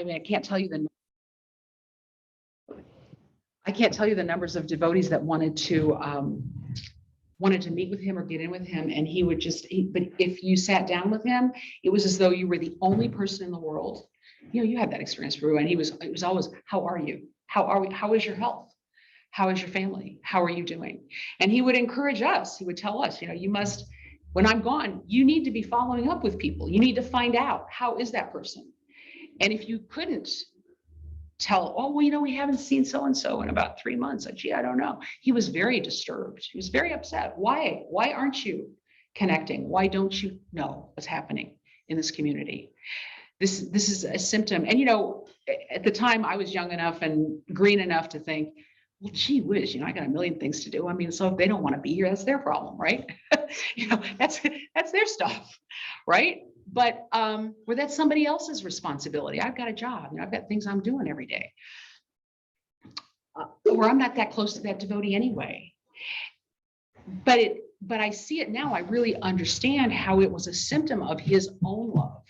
mean, I can't tell you the numbers of devotees that wanted to meet with him or get in with him, and he would just. But if you sat down with him, it was as though you were the only person in the world. You know, you had that experience, Prabhu, and it was always, how are you? How are we? How is your health? How is your family? How are you doing? And he would encourage us. He would tell us, you know, you must, when I'm gone, you need to be following up with people. You need to find out, how is that person? And if you couldn't tell, oh, well, you know, we haven't seen so-and-so in about 3 months. Like, gee, I don't know. He was very disturbed. He was very upset. Why aren't you connecting? Why don't you know what's happening in this community? This is a symptom. And, you know, at the time I was young enough and green enough to think, well, gee whiz, you know, I got a million things to do. I mean, so if they don't want to be here, that's their problem, right? You know, that's their stuff, right? But well, that's somebody else's responsibility. I've got a job, you know, I've got things I'm doing every day. Or I'm not that close to that devotee anyway. But I see it now. I really understand how it was a symptom of his own love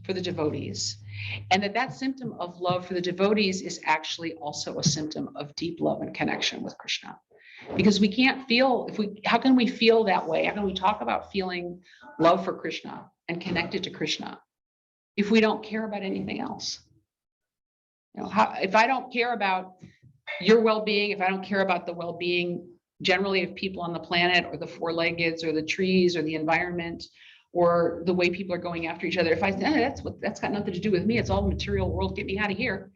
for the devotees. And that symptom of love for the devotees is actually also a symptom of deep love and connection with Krishna. Because we can't feel, how can we feel that way? How can we talk about feeling love for Krishna and connected to Krishna if we don't care about anything else? You know, if I don't care about your well-being, if I don't care about the well-being generally of people on the planet, or the four-leggeds, or the trees, or the environment, or the way people are going after each other, if I say, that's got nothing to do with me, it's all the material world, get me out of here.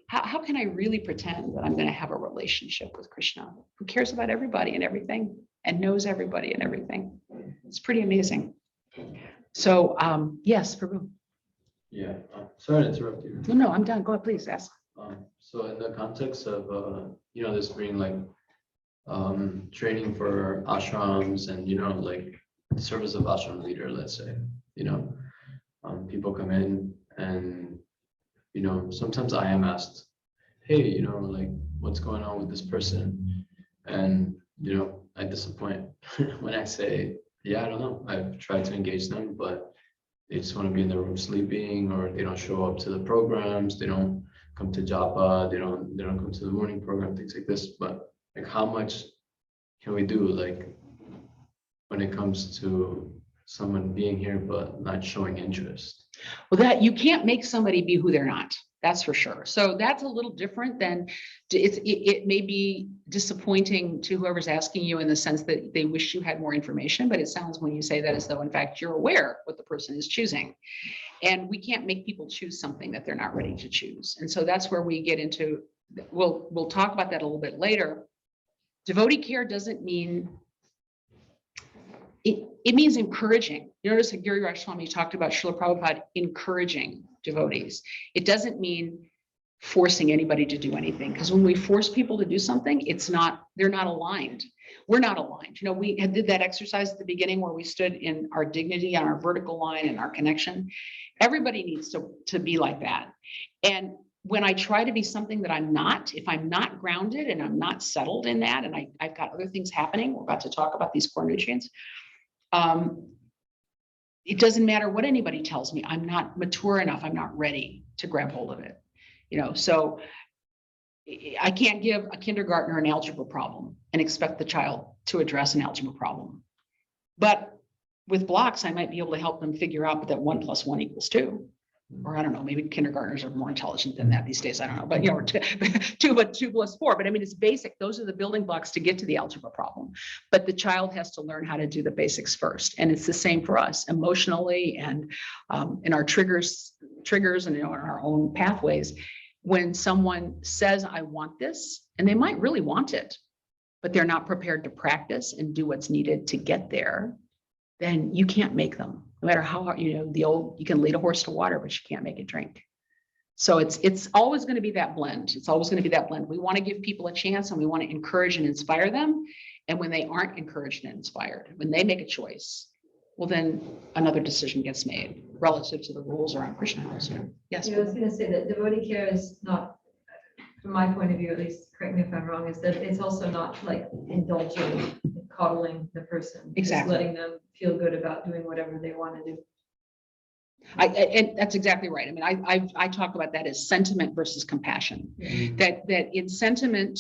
How can I really pretend that I'm going to have a relationship with Krishna, who cares about everybody and everything and knows everybody and everything? It's pretty amazing. So, yes, Prabhu. Yeah, sorry to interrupt you. No, I'm done. Go ahead, please ask. So in the context of, you know, this being like training for ashrams and, you know, like the service of ashram leader, let's say, you know, people come in and, you know, sometimes I am asked, hey, you know, like, what's going on with this person? And, you know, I disappoint when I say, yeah, I don't know. I've tried to engage them, but they just want to be in their room sleeping, or they don't show up to the programs. They don't come to japa. They don't come to the morning program, things like this. But like, how much can we do, like, when it comes to someone being here but not showing interest? Well, that you can't make somebody be who they're not. That's for sure. So that's a little different than it may be disappointing to whoever's asking you in the sense that they wish you had more information, but it sounds when you say that as though in fact you're aware what the person is choosing. And we can't make people choose something that they're not ready to choose. And so that's where we get into, we'll talk about that a little bit later. Devotee care doesn't mean, it means encouraging. You notice that Giri Rajaswami talked about Srila Prabhupada encouraging devotees. It doesn't mean forcing anybody to do anything, because when we force people to do something, they're not aligned. We're not aligned. You know, we did that exercise at the beginning where we stood in our dignity on our vertical line and our connection. Everybody needs to be like that. And when I try to be something that I'm not, if I'm not grounded and I'm not settled in that, and I've got other things happening, we're about to talk about these core nutrients. It doesn't matter what anybody tells me. I'm not mature enough. I'm not ready to grab hold of it. You know, so I can't give a kindergartner an algebra problem and expect the child to address an algebra problem. But with blocks, I might be able to help them figure out that 1 + 1 = 2. Or I don't know, maybe kindergartners are more intelligent than that these days. I don't know, but you know, 2 + 4. But I mean, it's basic. Those are the building blocks to get to the algebra problem. But the child has to learn how to do the basics first. And it's the same for us emotionally and in our triggers and, you know, in our own pathways. When someone says, I want this, and they might really want it, but they're not prepared to practice and do what's needed to get there, then you can't make them. No matter how hard, you know, you can lead a horse to water, but you can't make it drink. So it's always going to be that blend. It's always going to be that blend. We want to give people a chance and we want to encourage and inspire them. And when they aren't encouraged and inspired, when they make a choice, well, then another decision gets made relative to the rules around Krishna house. Yes. Yeah, I was going to say that devotee care is not, from my point of view, at least, correct me if I'm wrong, is that it's also not like indulging, coddling the person, Exactly. just letting them feel good about doing whatever they want to do. And that's exactly right. I mean, I talk about that as sentiment versus compassion. That in sentiment,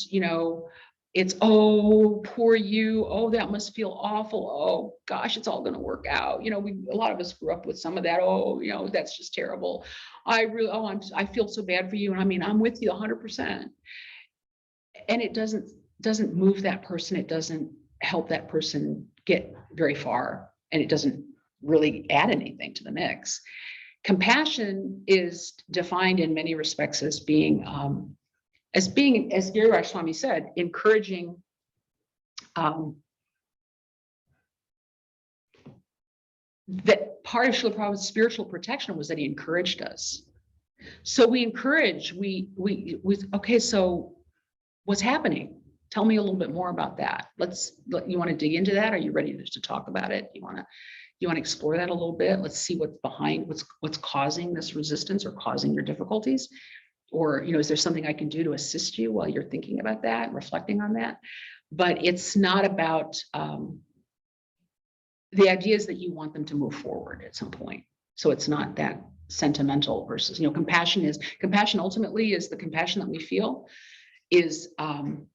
it's, oh, poor you. Oh, that must feel awful. Oh gosh, it's all going to work out. A lot of us grew up with some of that. Oh, that's just terrible. I feel so bad for you. And I mean, I'm with you 100%. And it doesn't move that person. It doesn't help that person get very far. And it doesn't really add anything to the mix. Compassion is defined in many respects as being, as Giri Raj Swami said, encouraging that part of Srila Prabhupada's spiritual protection was that he encouraged us. So we encourage, okay, so what's happening? Tell me a little bit more about that. You want to dig into that? Are you ready to talk about it? You want to explore that a little bit? Let's see what's behind, what's causing this resistance or causing your difficulties. Or, is there something I can do to assist you while you're thinking about that and reflecting on that? But it's not about, the idea is that you want them to move forward at some point. So it's not that sentimental versus, compassion ultimately is the compassion that we feel is paraduka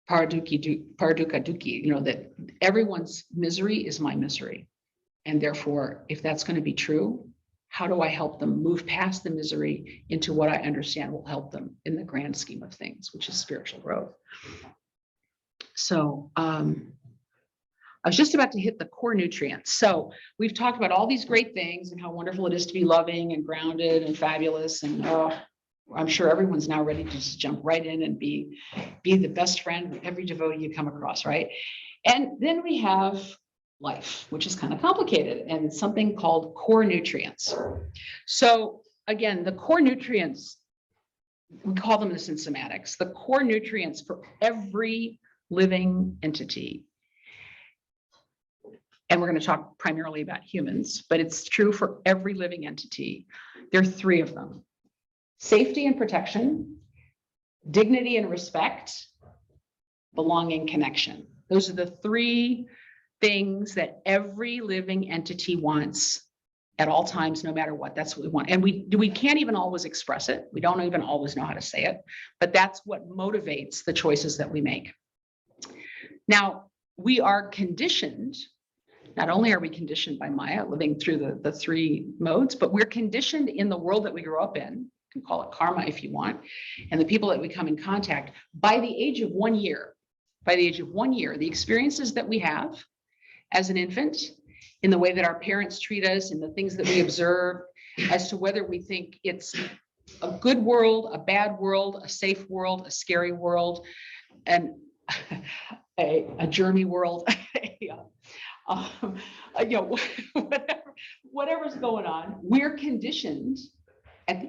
duki, that everyone's misery is my misery. And therefore, if that's going to be true, how do I help them move past the misery into what I understand will help them in the grand scheme of things, which is spiritual growth. So I was just about to hit the core nutrients. So we've talked about all these great things and how wonderful it is to be loving and grounded and fabulous. And I'm sure everyone's now ready to just jump right in and be the best friend of every devotee you come across, right? And then we have life, which is kind of complicated, and it's something called core nutrients. So again, the core nutrients, we call them this in somatics, the core nutrients for every living entity. And we're going to talk primarily about humans, but it's true for every living entity. There are three of them: safety and protection, dignity and respect, belonging, connection. Those are the three things that every living entity wants at all times, no matter what. That's what we want. And we can't even always express it. We don't even always know how to say it, but that's what motivates the choices that we make. Now, we are conditioned. Not only are we conditioned by Maya, living through the three modes, but we're conditioned in the world that we grew up in. You can call it karma if you want, and the people that we come in contact by the age of 1 year. By the age of 1 year, the experiences that we have as an infant, in the way that our parents treat us, and the things that we observe, as to whether we think it's a good world, a bad world, a safe world, a scary world, and a germy world. Whatever's going on, we're conditioned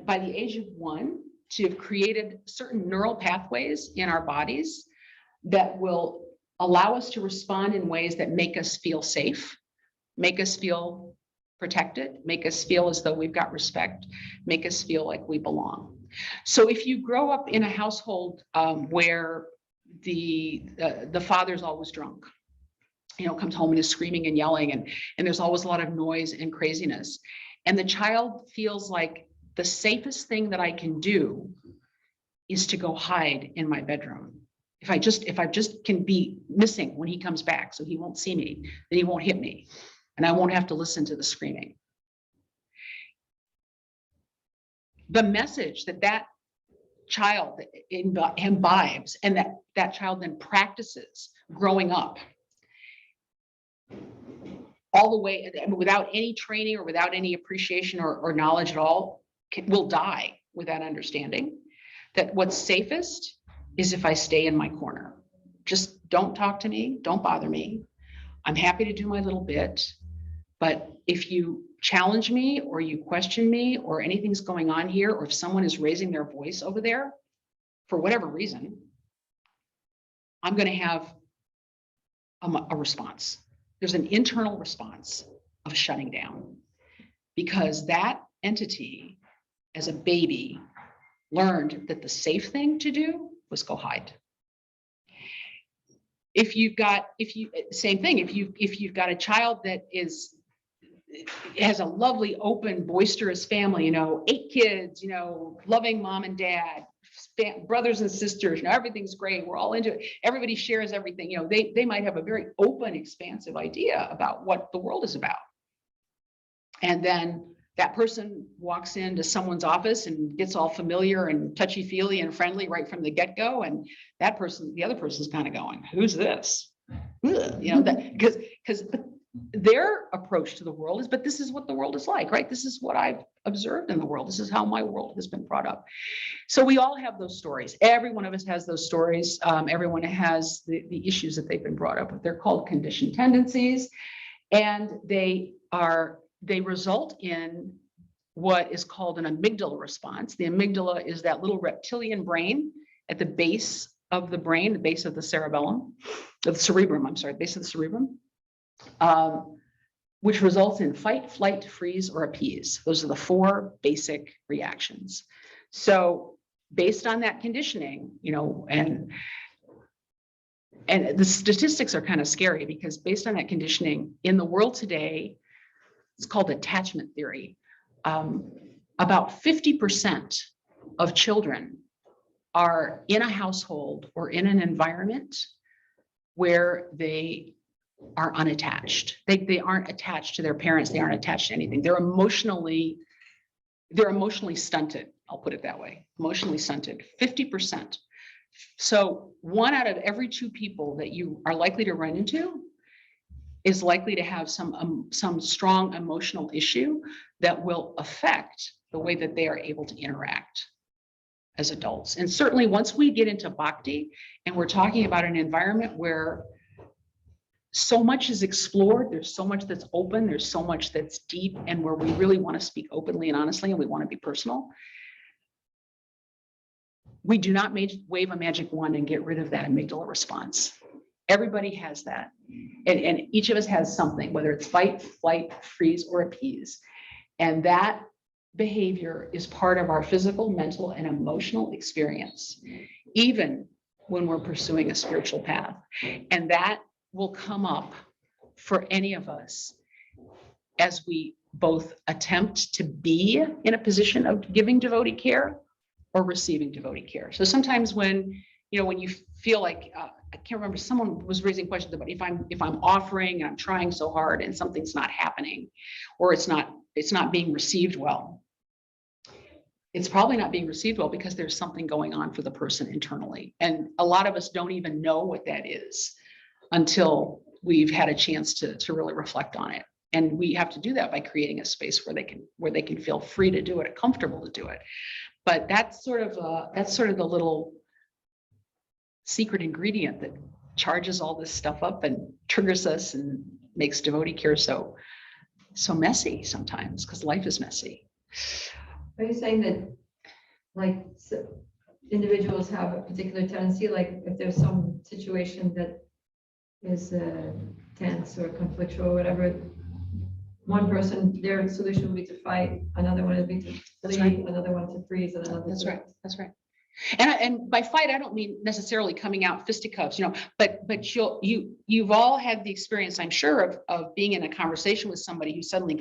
by the age of 1 to have created certain neural pathways in our bodies that will allow us to respond in ways that make us feel safe, make us feel protected, make us feel as though we've got respect, make us feel like we belong. So if you grow up in a household where the father's always drunk, comes home and is screaming and yelling, and there's always a lot of noise and craziness, and the child feels like the safest thing that I can do is to go hide in my bedroom. If I just can be missing when he comes back, so he won't see me, then he won't hit me, and I won't have to listen to the screaming. The message that child imbibes, and that child then practices growing up, all the way, without any training or without any appreciation or knowledge at all, will die with that understanding that what's safest is if I stay in my corner. Just don't talk to me, don't bother me. I'm happy to do my little bit, but if you challenge me or you question me or anything's going on here, or if someone is raising their voice over there for whatever reason, I'm going to have a response. There's an internal response of shutting down, because that entity as a baby learned that the safe thing to do was go hide. Same thing, if you've got a child that is has a lovely, open, boisterous family, 8 kids, loving mom and dad, brothers and sisters, everything's great. We're all into it. Everybody shares everything. They might have a very open, expansive idea about what the world is about. And then that person walks into someone's office and gets all familiar and touchy-feely and friendly right from the get-go. And the other person's kind of going, who's this? Ugh, because their approach to the world is, but this is what the world is like, right? This is what I've observed in the world. This is how my world has been brought up. So we all have those stories. Every one of us has those stories. Everyone has the issues that they've been brought up with. They're called conditioned tendencies, and they result in what is called an amygdala response. The amygdala is that little reptilian brain at the base of the brain, the base of the cerebellum, of the cerebrum, I'm sorry, base of the cerebrum, which results in fight, flight, freeze, or appease. Those are the 4 basic reactions. So based on that conditioning, and the statistics are kind of scary, because based on that conditioning in the world today, it's called attachment theory. About 50% of children are in a household or in an environment where they are unattached. They aren't attached to their parents. They aren't attached to anything. They're emotionally stunted. I'll put it that way. Emotionally stunted, 50%. So 1 out of every 2 people that you are likely to run into is likely to have some strong emotional issue that will affect the way that they are able to interact as adults. And certainly once we get into bhakti and we're talking about an environment where so much is explored, there's so much that's open, there's so much that's deep, and where we really want to speak openly and honestly, and we want to be personal, we do not wave a magic wand and get rid of that amygdala response. Everybody has that. And each of us has something, whether it's fight, flight, freeze, or appease. And that behavior is part of our physical, mental, and emotional experience, even when we're pursuing a spiritual path. And that will come up for any of us as we both attempt to be in a position of giving devotee care or receiving devotee care. So sometimes when you feel like, I can't remember, someone was raising questions about if I'm offering and I'm trying so hard and something's not happening, or it's not being received well. It's probably not being received well because there's something going on for the person internally. And a lot of us don't even know what that is until we've had a chance to really reflect on it. And we have to do that by creating a space where they can feel free to do it, comfortable to do it. But that's sort of the little secret ingredient that charges all this stuff up and triggers us and makes devotee care so messy sometimes, because life is messy. Are you saying that individuals have a particular tendency, like if there's some situation that is tense or conflictual or whatever, one person, their solution would be to fight, another one would be to flee, another one to freeze, and another. That's right. That's right. And by fight, I don't mean necessarily coming out fisticuffs, but you've all had the experience, I'm sure, of being in a conversation with somebody who suddenly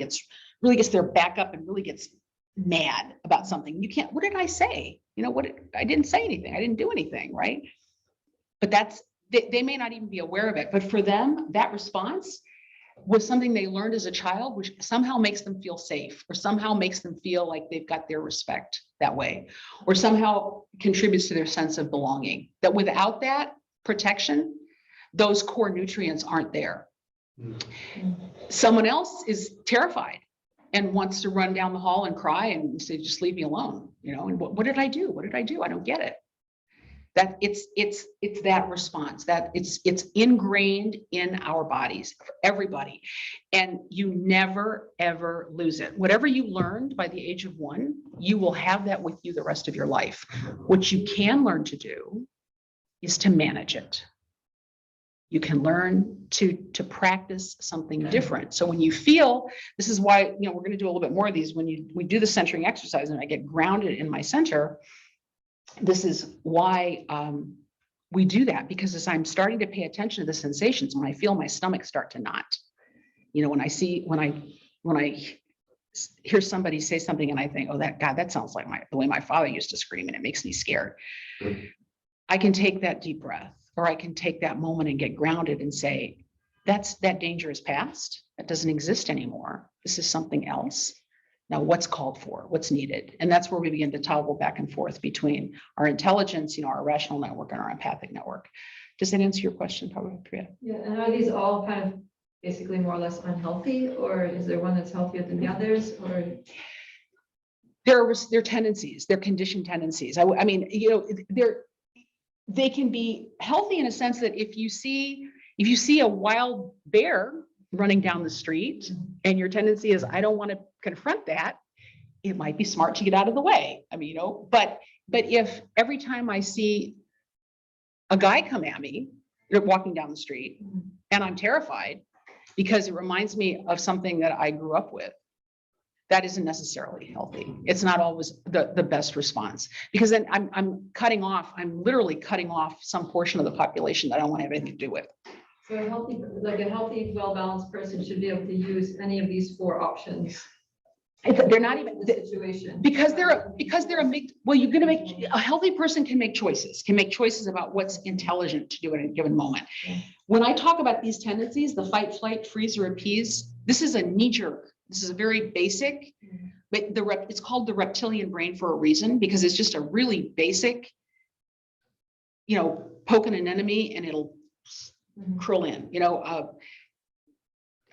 really gets their back up and really gets mad about something. You can't, what did I say? I didn't say anything. I didn't do anything, right? But they may not even be aware of it. But for them, that response was something they learned as a child, which somehow makes them feel safe, or somehow makes them feel like they've got their respect that way, or somehow contributes to their sense of belonging. That without that protection, those core nutrients aren't there. Mm-hmm. Someone else is terrified and wants to run down the hall and cry and say, just leave me alone. And what did I do? What did I do? I don't get it. That it's that response that it's ingrained in our bodies for everybody, and you never ever lose it. Whatever you learned by the age of 1, you will have that with you the rest of your life. What you can learn to do is to manage it. You can learn to practice something different. So when you feel, this is why we're going to do a little bit more of these. When we do the centering exercise and I get grounded in my center, this is why we do that, because as I'm starting to pay attention to the sensations, when I feel my stomach start to knot, when I when I hear somebody say something and I think, oh, that sounds like the way my father used to scream, and it makes me scared. I can take that deep breath, or I can take that moment and get grounded and say, that danger is past. That doesn't exist anymore. This is something else. Now, what's called for, what's needed? And that's where we begin to toggle back and forth between our intelligence, our rational network and our empathic network. Does that answer your question, probably, Priya? Yeah, and are these all kind of basically more or less unhealthy, or is there one that's healthier than the others, or? They're tendencies, they're conditioned tendencies. I mean, they can be healthy in a sense that if you see a wild bear running down the street and your tendency is, I don't want to confront that, it might be smart to get out of the way. I mean, but if every time I see a guy come at me, you're walking down the street and I'm terrified because it reminds me of something that I grew up with, that isn't necessarily healthy. It's not always the best response, because then I'm literally cutting off some portion of the population that I don't want to have anything to do with. So a healthy, well-balanced person should be able to use any of these 4 options. They're not even the situation because they're well, you're going to make a healthy person can make choices about what's intelligent to do at a given moment. Yeah. When I talk about these tendencies, the fight, flight, freeze, or appease, this is a knee jerk. This is a very basic, but it's called the reptilian brain for a reason, because it's just a really basic, poking an enemy and it'll curl in,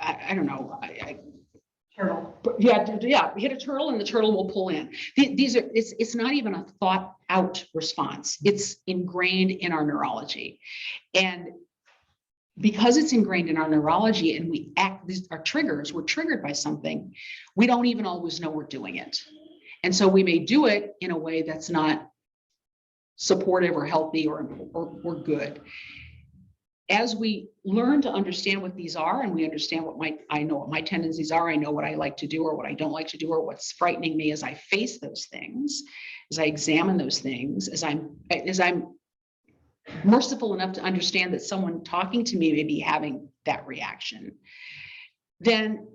I don't know. turtle. Yeah, hit a turtle and the turtle will pull in. It's not even a thought out response. It's ingrained in our neurology. And because it's ingrained in our neurology and we act, these are triggers, we're triggered by something, we don't even always know we're doing it. And so we may do it in a way that's not supportive or healthy or good. As we learn to understand what these are, and we understand I know what my tendencies are, I know what I like to do or what I don't like to do, or what's frightening me as I face those things, as I examine those things, as I'm merciful enough to understand that someone talking to me may be having that reaction, then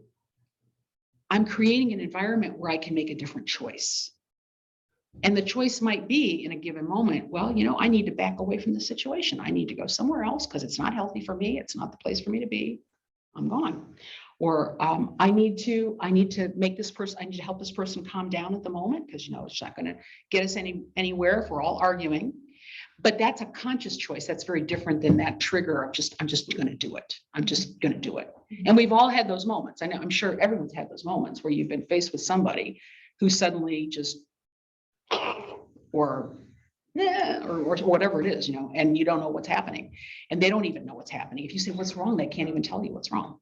I'm creating an environment where I can make a different choice. And the choice might be in a given moment, well, I need to back away from the situation. I need to go somewhere else because it's not healthy for me. It's not the place for me to be. I'm gone. Or I need to make this person, I need to help this person calm down at the moment because, it's not going to get us anywhere if we're all arguing. But that's a conscious choice. That's very different than that trigger of I'm just going to do it. I'm just going to do it. And we've all had those moments. I'm sure everyone's had those moments where you've been faced with somebody who suddenly just or whatever it is, and you don't know what's happening, and they don't even know what's happening. If you say what's wrong, they can't even tell you what's wrong.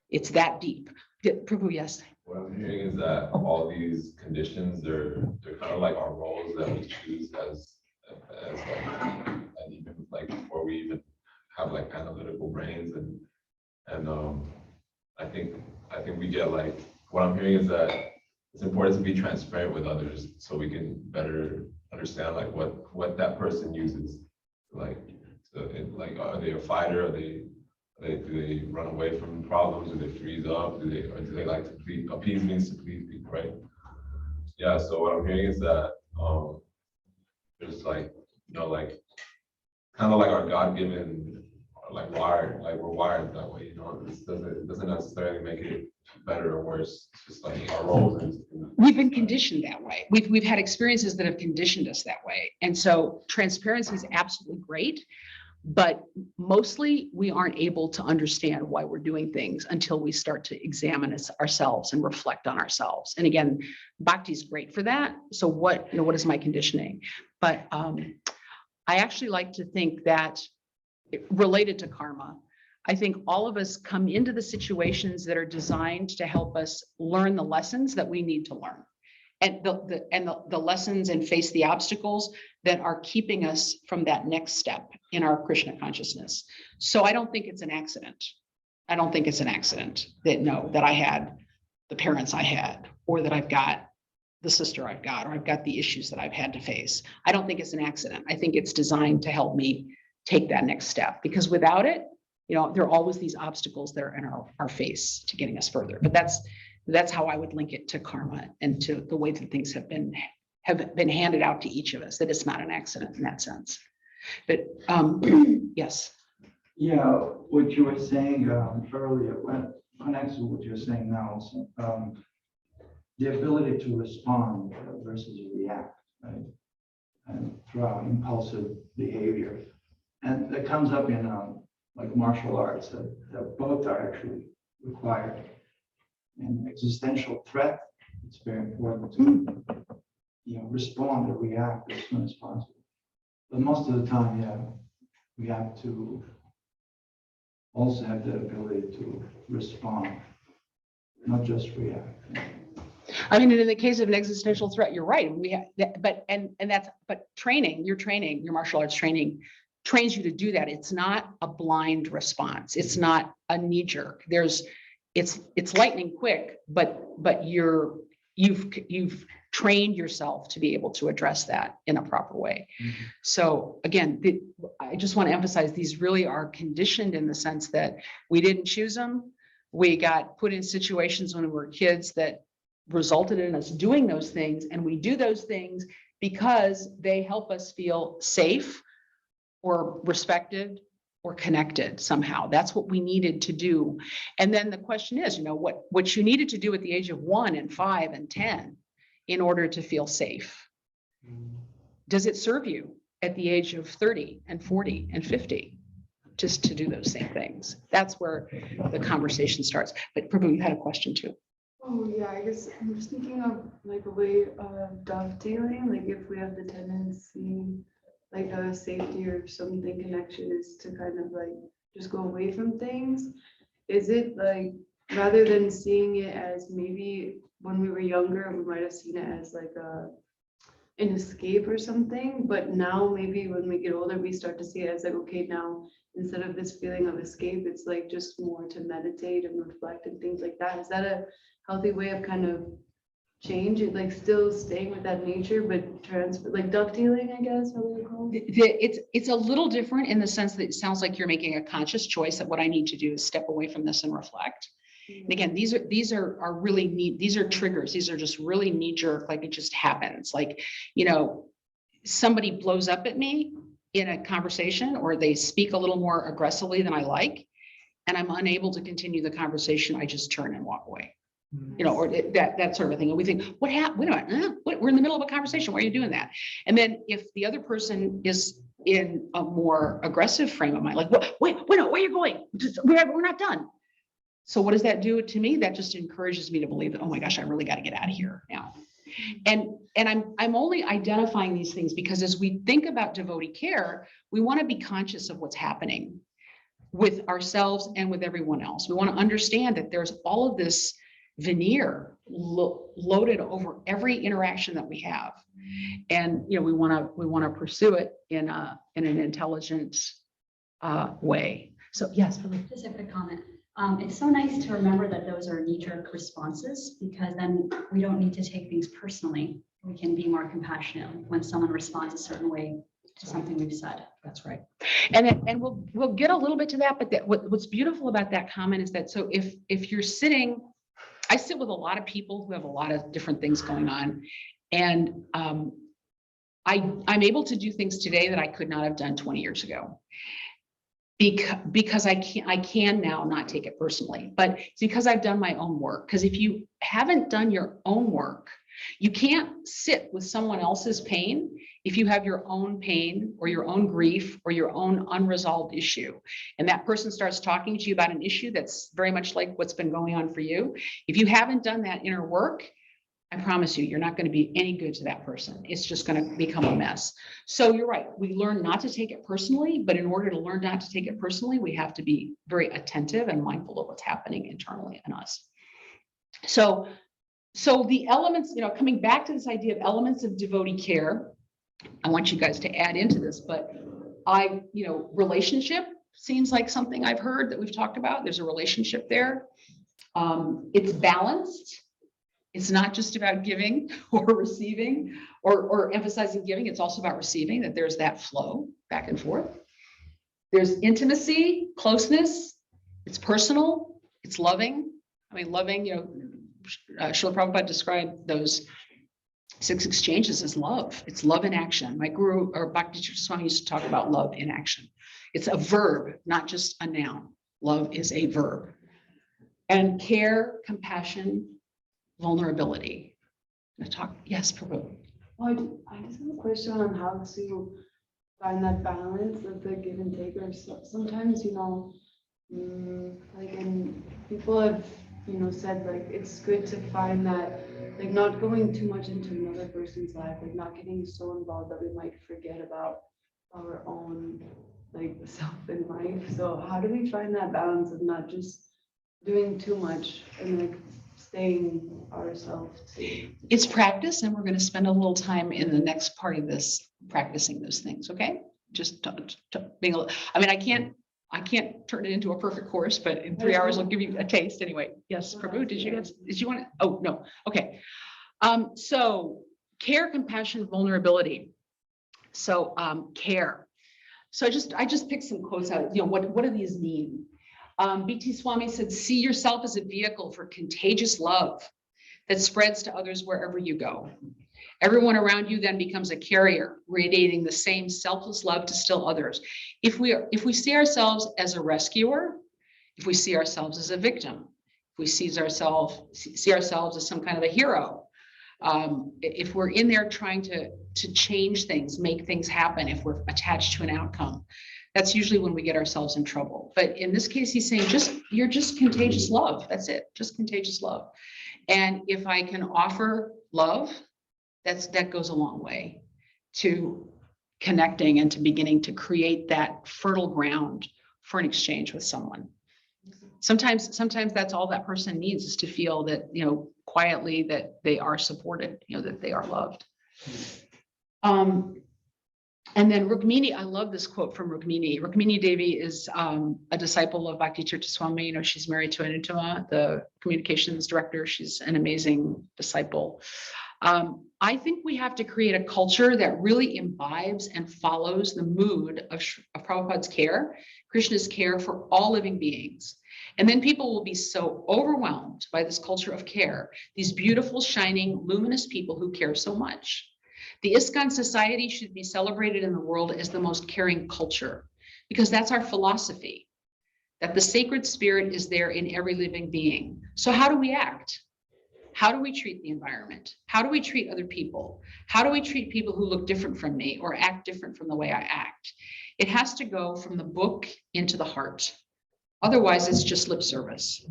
It's that deep. Prabhu, yes. What I'm hearing is that all these conditions, they're kind of like our roles that we choose as and even like before we even have like analytical brains, and I think we get like, what I'm hearing is that it's important to be transparent with others so we can better understand like what that person uses. Like, are they a fighter? Do they run away from problems? Do they freeze up? Do they like to please? Appease means to please people, right? Yeah. So what I'm hearing is that there's like, kind of like our God-given, like wired, like we're wired that way. It doesn't necessarily make it better or worse. It's just like our roles. We've been conditioned that way. We've had experiences that have conditioned us that way. And so transparency is absolutely great, but mostly we aren't able to understand why we're doing things until we start to examine ourselves and reflect on ourselves. And again, Bhakti is great for that. So what is my conditioning? But I actually like to think that related to karma, I think all of us come into the situations that are designed to help us learn the lessons that we need to learn, and the lessons and face the obstacles that are keeping us from that next step in our Krishna consciousness. So I don't think it's an accident. I don't think it's an accident that I had the parents I had, or that I've got the sister I've got, or I've got the issues that I've had to face. I don't think it's an accident. I think it's designed to help me take that next step, because without it, You know, there are always these obstacles that are in our face to getting us further. But that's how I would link it to karma and to the way that things have been handed out to each of us, that it's not an accident in that sense. But yes. Yeah, what you were saying earlier, when connects with what you're saying now, so, the ability to respond versus react, right? And throughout impulsive behavior. And that comes up in like martial arts, that both are actually required. In existential threat, it's very important to respond or react as soon as possible. But most of the time, yeah, we have to also have the ability to respond, not just react. I mean, in the case of an existential threat, you're right. We have that, but training, your martial arts training trains you to do that. It's not a blind response. It's not a knee jerk. It's lightning quick, but you've trained yourself to be able to address that in a proper way. Mm-hmm. So again, I just want to emphasize these really are conditioned in the sense that we didn't choose them. We got put in situations when we were kids that resulted in us doing those things, and we do those things because they help us feel safe or respected or connected somehow. That's what we needed to do. And then the question is, what you needed to do at the age of 1 and 5 and 10 in order to feel safe. Does it serve you at the age of 30 and 40 and 50 just to do those same things? That's where the conversation starts. But Prabhu, you had a question too. Oh, yeah, I guess I'm just thinking of like a way of dovetailing, like if we have the tendency, like a safety or something connection is to kind of like just go away from things. Is it like, rather than seeing it as maybe when we were younger, we might have seen it as like an escape or something, but now maybe when we get older, we start to see it as like, okay, now instead of this feeling of escape, it's like just more to meditate and reflect and things like that. Is that a healthy way of kind of change it, like still staying with that nature, but transfer, like dovetailing, I guess, how they call it? It's a little different in the sense that it sounds like you're making a conscious choice that what I need to do is step away from this and reflect. And again, these are really neat. These are triggers. These are just really knee jerk, like it just happens. Like, somebody blows up at me in a conversation, or they speak a little more aggressively than I like, and I'm unable to continue the conversation. I just turn and walk away. Or that sort of thing. And we think, what happened? Wait a minute, we're in the middle of a conversation. Why are you doing that? And then if the other person is in a more aggressive frame of mind, like, wait, no, where are you going? We're not done. So what does that do to me? That just encourages me to believe that, oh my gosh, I really got to get out of here now. And I'm only identifying these things because as we think about devotee care, we want to be conscious of what's happening with ourselves and with everyone else. We want to understand that there's all of this veneer loaded over every interaction that we have, and we want to pursue it in an intelligent way. So yes, just a quick comment. It's so nice to remember that those are knee-jerk responses, because then we don't need to take things personally. We can be more compassionate when someone responds a certain way to something we've said. That's right. And we'll get a little bit to that, but what's beautiful about that comment is that, so if you're sitting, I sit with a lot of people who have a lot of different things going on, and I'm able to do things today that I could not have done 20 years ago. Because I can now not take it personally, but it's because I've done my own work. Because if you haven't done your own work, you can't sit with someone else's pain if you have your own pain or your own grief or your own unresolved issue. And that person starts talking to you about an issue that's very much like what's been going on for you. If you haven't done that inner work, I promise you're not going to be any good to that person. It's just going to become a mess. So you're right. We learn not to take it personally, but in order to learn not to take it personally, we have to be very attentive and mindful of what's happening internally in us. So the elements, coming back to this idea of elements of devotee care, I want you guys to add into this, but relationship seems like something I've heard that we've talked about. There's a relationship there. It's balanced. It's not just about giving or receiving or emphasizing giving. It's also about receiving, that there's that flow back and forth. There's intimacy, closeness, it's personal, it's loving. I mean, loving, Srila Prabhupada described those 6 exchanges as love. It's love in action. My guru or Bhakti Swami used to talk about love in action. It's a verb, not just a noun. Love is a verb. And care, compassion, vulnerability. Yes, Prabhu. Well, I just have a question on how to find that balance of the give and take. Or sometimes, like, and people have, said like it's good to find that, like, not going too much into another person's life, like not getting so involved that we might forget about our own like self in life. So how do we find that balance of not just doing too much and like staying ourselves too? It's practice, and we're going to spend a little time in the next part of this practicing those things. Okay, just being. I mean, I can't turn it into a perfect course, but in 3 hours I'll give you a taste anyway. Yes, Prabhu, did you want to? Oh no, okay. So care, compassion, vulnerability. So care. So I just picked some quotes out. What do these mean? B.T. Swami said, "See yourself as a vehicle for contagious love that spreads to others wherever you go. Everyone around you then becomes a carrier, radiating the same selfless love to still others." If we see ourselves as a rescuer, if we see ourselves as a victim, if we see ourselves as some kind of a hero, if we're in there trying to change things, make things happen, if we're attached to an outcome, that's usually when we get ourselves in trouble. But in this case, he's saying, you're just contagious love. That's it, just contagious love. And if I can offer love, that goes a long way to connecting and to beginning to create that fertile ground for an exchange with someone. Sometimes that's all that person needs, is to feel that, quietly, that they are supported, that they are loved. And then Rukmini, I love this quote from Rukmini. Rukmini Devi is a disciple of Bhakti Tirtha Swami. She's married to Anutama, the communications director. She's an amazing disciple. I think we have to create a culture that really imbibes and follows the mood of Prabhupada's care, Krishna's care for all living beings. And then people will be so overwhelmed by this culture of care, these beautiful, shining, luminous people who care so much. The ISKCON society should be celebrated in the world as the most caring culture, because that's our philosophy, that the sacred spirit is there in every living being. So how do we act? How do we treat the environment? How do we treat other people? How do we treat people who look different from me or act different from the way I act? It has to go from the book into the heart. Otherwise, it's just lip service.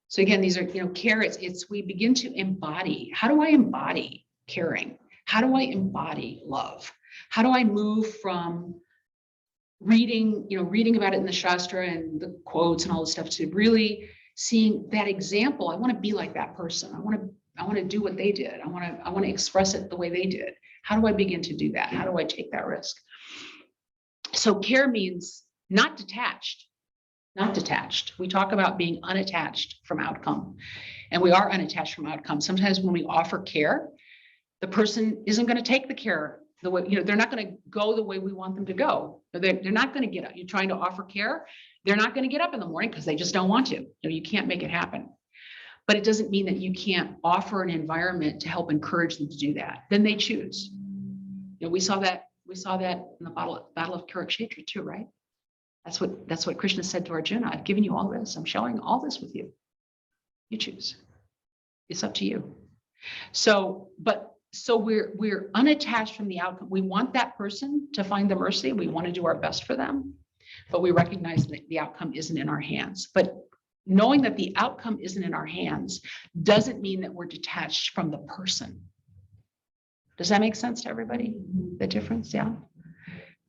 So again, these are, care, it's we begin to embody. How do I embody caring? How do I embody love? How do I move from reading about it in the Shastra and the quotes and all this stuff to really seeing that example? I want to be like that person. I want to do what they did. I want to express it the way they did. How do I begin to do that? How do I take that risk? So care means not detached. Not detached. We talk about being unattached from outcome, and we are unattached from outcome. Sometimes when we offer care, the person isn't going to take the care the way, they're not going to go the way we want them to go. They're not going to get up. You're trying to offer care. They're not going to get up in the morning because they just don't want to. You can't make it happen. But it doesn't mean that you can't offer an environment to help encourage them to do that. Then they choose. We saw that in the Battle of Kurukshetra too, right? That's what Krishna said to Arjuna. I've given you all this. I'm sharing all this with you. You choose. It's up to you. So we're unattached from the outcome. We want that person to find the mercy. We want to do our best for them, but we recognize that the outcome isn't in our hands. But knowing that the outcome isn't in our hands doesn't mean that we're detached from the person. Does that make sense to everybody? The difference, yeah?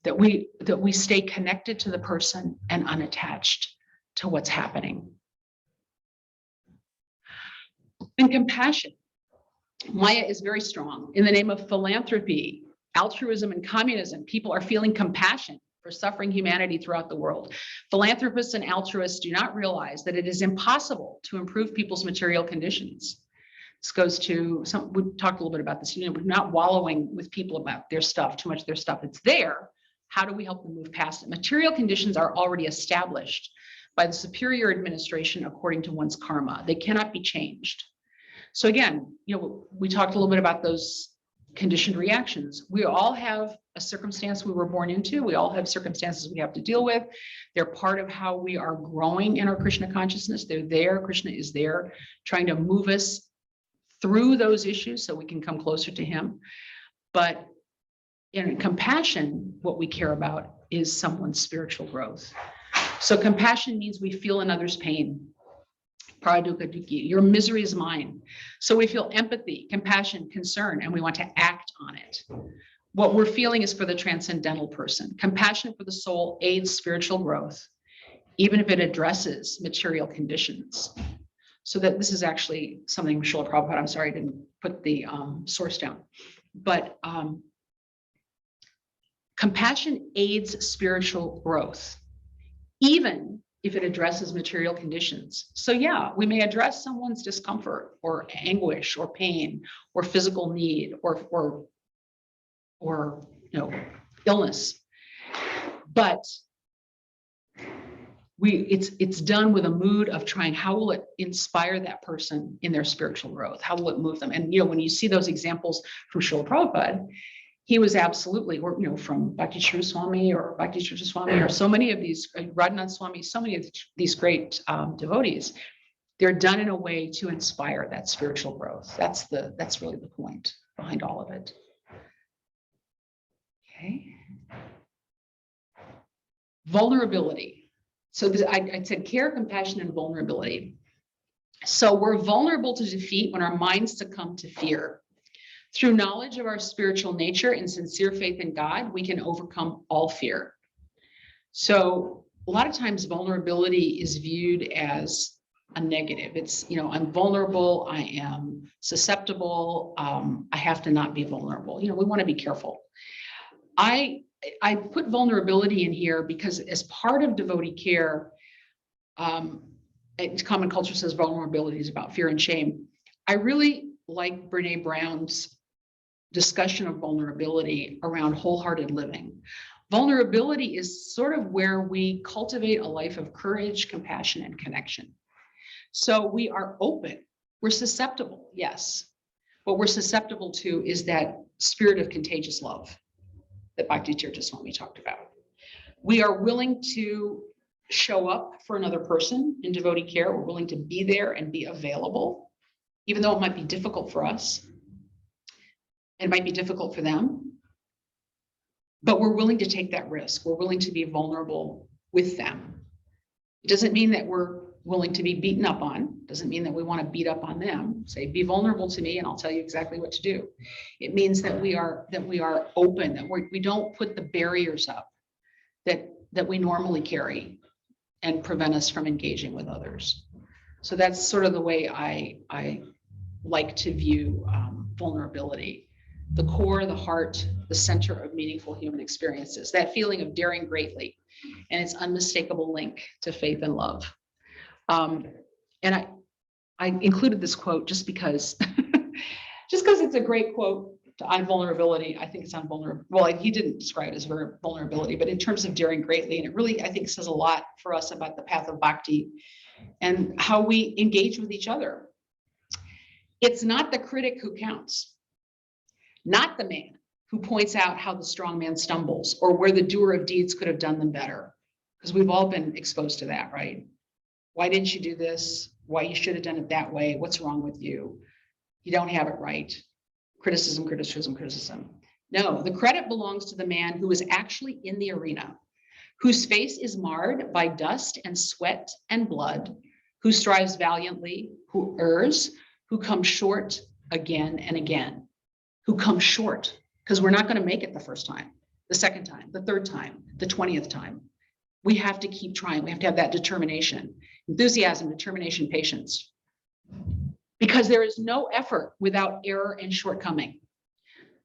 That we stay connected to the person and unattached to what's happening. And compassion. Maya is very strong. In the name of philanthropy, altruism, and communism, people are feeling compassion for suffering humanity throughout the world. Philanthropists and altruists do not realize that it is impossible to improve people's material conditions. This goes to we talked a little bit about this. We're not wallowing with people about their stuff, too much of their stuff. It's there. How do we help them move past it? Material conditions are already established by the superior administration according to one's karma. They cannot be changed. So again, we talked a little bit about those conditioned reactions. We all have a circumstance we were born into. We all have circumstances we have to deal with. They're part of how we are growing in our Krishna consciousness. They're there. Krishna is there trying to move us through those issues so we can come closer to him. But in compassion, what we care about is someone's spiritual growth. So compassion means we feel another's pain. Paradukkha dukkhi, your misery is mine. So we feel empathy, compassion, concern, and we want to act on it. What we're feeling is for the transcendental person. Compassion for the soul aids spiritual growth, even if it addresses material conditions. So that this is actually something Srila Prabhupada, I'm sorry, I didn't put the source down, but compassion aids spiritual growth, even if it addresses material conditions. So yeah, we may address someone's discomfort or anguish or pain or physical need or illness, but it's done with a mood of trying, how will it inspire that person in their spiritual growth? How will it move them? And when you see those examples from Srila Prabhupada, he was absolutely, or from Bhakti Shri Swami or Bhakti Shri Swami or so many of these, Radhanath Swami, so many of these great devotees, they're done in a way to inspire that spiritual growth. That's really the point behind all of it. Okay. Vulnerability. So I said care, compassion, and vulnerability. So we're vulnerable to defeat when our minds succumb to fear. Through knowledge of our spiritual nature and sincere faith in God, we can overcome all fear. So a lot of times vulnerability is viewed as a negative. It's, I'm vulnerable, I am susceptible, I have to not be vulnerable. We want to be careful. I put vulnerability in here because as part of devotee care, common culture says vulnerability is about fear and shame. I really like Brene Brown's discussion of vulnerability around wholehearted living. Vulnerability is sort of where we cultivate a life of courage, compassion, and connection. So we are open, we're susceptible, yes. What we're susceptible to is that spirit of contagious love that Bhakti Tirtha Swami talked about. We are willing to show up for another person in devotee care. We're willing to be there and be available, even though it might be difficult for us. It might be difficult for them, but we're willing to take that risk. We're willing to be vulnerable with them. It doesn't mean that we're willing to be beaten up on. It doesn't mean that we want to beat up on them. Say, be vulnerable to me and I'll tell you exactly what to do. It means that we are open, that we don't put the barriers up that we normally carry and prevent us from engaging with others. So that's sort of the way I like to view vulnerability. The core, the heart, the center of meaningful human experiences, that feeling of daring greatly and its unmistakable link to faith and love. And I included this quote just because it's a great quote on vulnerability. I think it's on vulnerability. Well, he didn't describe it as vulnerability, but in terms of daring greatly, and it really, I think, says a lot for us about the path of bhakti and how we engage with each other. It's not the critic who counts. Not the man who points out how the strong man stumbles or where the doer of deeds could have done them better. Because we've all been exposed to that, right? Why didn't you do this? Why you should have done it that way? What's wrong with you? You don't have it right. Criticism, criticism, criticism. No, the credit belongs to the man who is actually in the arena, whose face is marred by dust and sweat and blood, who strives valiantly, who errs, who comes short again and again. Who come short, because we're not going to make it the first time, the second time, the third time, the 20th time. We have to keep trying. We have to have that determination, enthusiasm, determination, patience. Because there is no effort without error and shortcoming.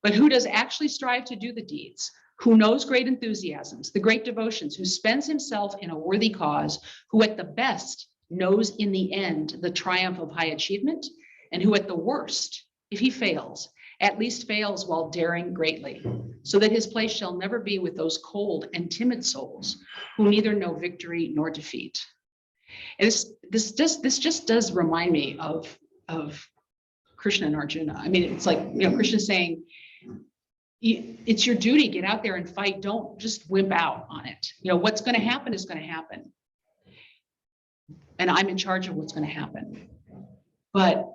But who does actually strive to do the deeds, who knows great enthusiasms, the great devotions, who spends himself in a worthy cause, who at the best knows in the end the triumph of high achievement, and who at the worst, if he fails, at least fails while daring greatly. so that his place shall never be with those cold and timid souls who neither know victory nor defeat. And this just does remind me of Krishna and Arjuna. I mean, it's like, Krishna saying, it's your duty, get out there and fight. Don't just wimp out on it. What's going to happen is going to happen. And I'm in charge of what's going to happen. But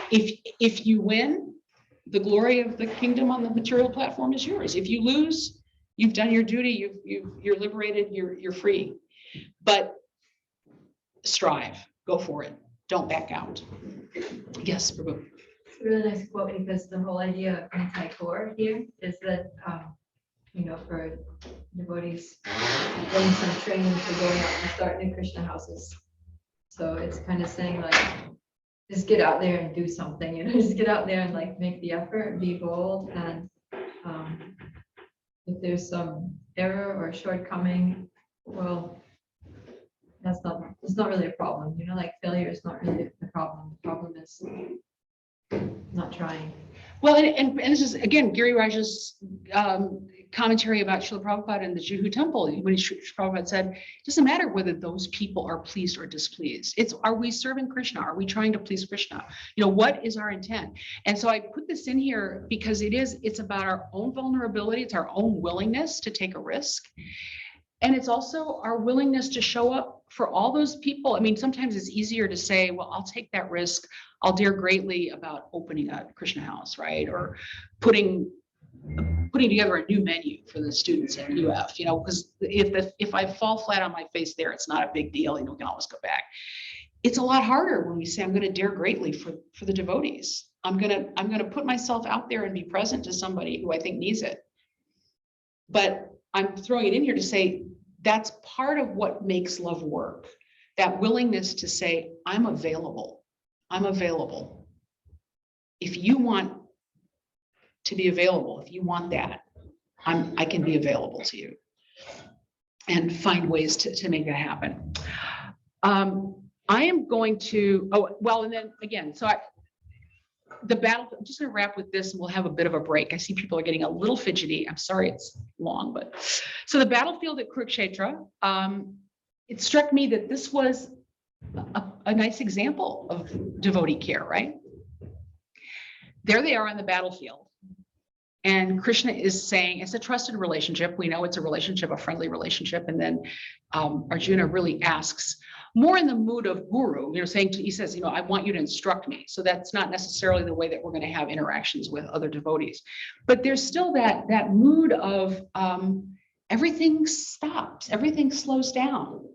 if you win, the glory of the kingdom on the material platform is yours. If you lose, you've done your duty, you're liberated, you're free. But strive, go for it. Don't back out. Yes, Prabhu. It's a really nice quote, because the whole idea of anti-core here is that, for devotees, getting some training for going out and start new Krishna houses. So it's kind of saying like, just get out there and do something, just get out there and like make the effort, be bold. And if there's some error or shortcoming, well, it's not really a problem, like failure is not really the problem. The problem is not trying. Well, and this is, again, Giri Raj's commentary about Srila Prabhupada and the Juhu temple, when Srila Prabhupada said, it doesn't matter whether those people are pleased or displeased. Are we serving Krishna? Are we trying to please Krishna? What is our intent? And so I put this in here because it's about our own vulnerability. It's our own willingness to take a risk. And it's also our willingness to show up for all those people. I mean, sometimes it's easier to say, well, I'll take that risk. I'll dare greatly about opening a Krishna house, right? Or putting together a new menu for the students at UF, because if I fall flat on my face there, it's not a big deal. We can always go back. It's a lot harder when we say, I'm going to dare greatly for the devotees. I'm going to put myself out there and be present to somebody who I think needs it. But I'm throwing it in here to say that's part of what makes love work. That willingness to say, I'm available. I'm available. If you want to be available, if you want that, I can be available to you, and find ways to make that happen. I am going to, and then again, the battle, I'm just going to wrap with this and we'll have a bit of a break. I see people are getting a little fidgety. I'm sorry it's long, but so the battlefield at Kurukshetra, it struck me that this was a nice example of devotee care, right? There they are on the battlefield. And Krishna is saying it's a trusted relationship. We know it's a relationship, a friendly relationship. And then Arjuna really asks, more in the mood of guru, he says, I want you to instruct me. So that's not necessarily the way that we're going to have interactions with other devotees. But there's still that mood of everything stops, everything slows down.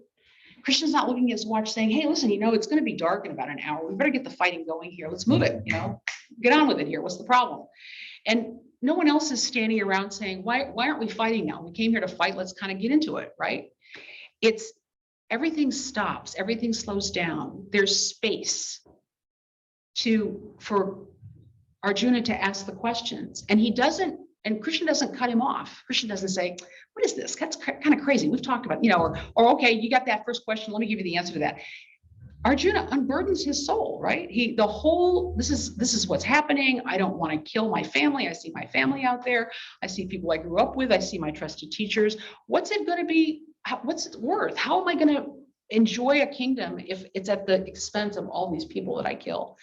Krishna's not looking at his watch saying, hey, listen, it's going to be dark in about an hour. We better get the fighting going here. Let's move it, get on with it here. What's the problem? And no one else is standing around saying, why aren't we fighting now? We came here to fight. Let's kind of get into it, right? Everything stops, everything slows down. There's space for Arjuna to ask the questions. And Krishna doesn't cut him off. Krishna doesn't say, what is this? That's kind of crazy. We've talked about, or okay, you got that first question. Let me give you the answer to that. Arjuna unburdens his soul, right? This is what's happening. I don't want to kill my family. I see my family out there. I see people I grew up with. I see my trusted teachers. What's it going to be? What's it worth? How am I going to enjoy a kingdom if it's at the expense of all these people that I kill?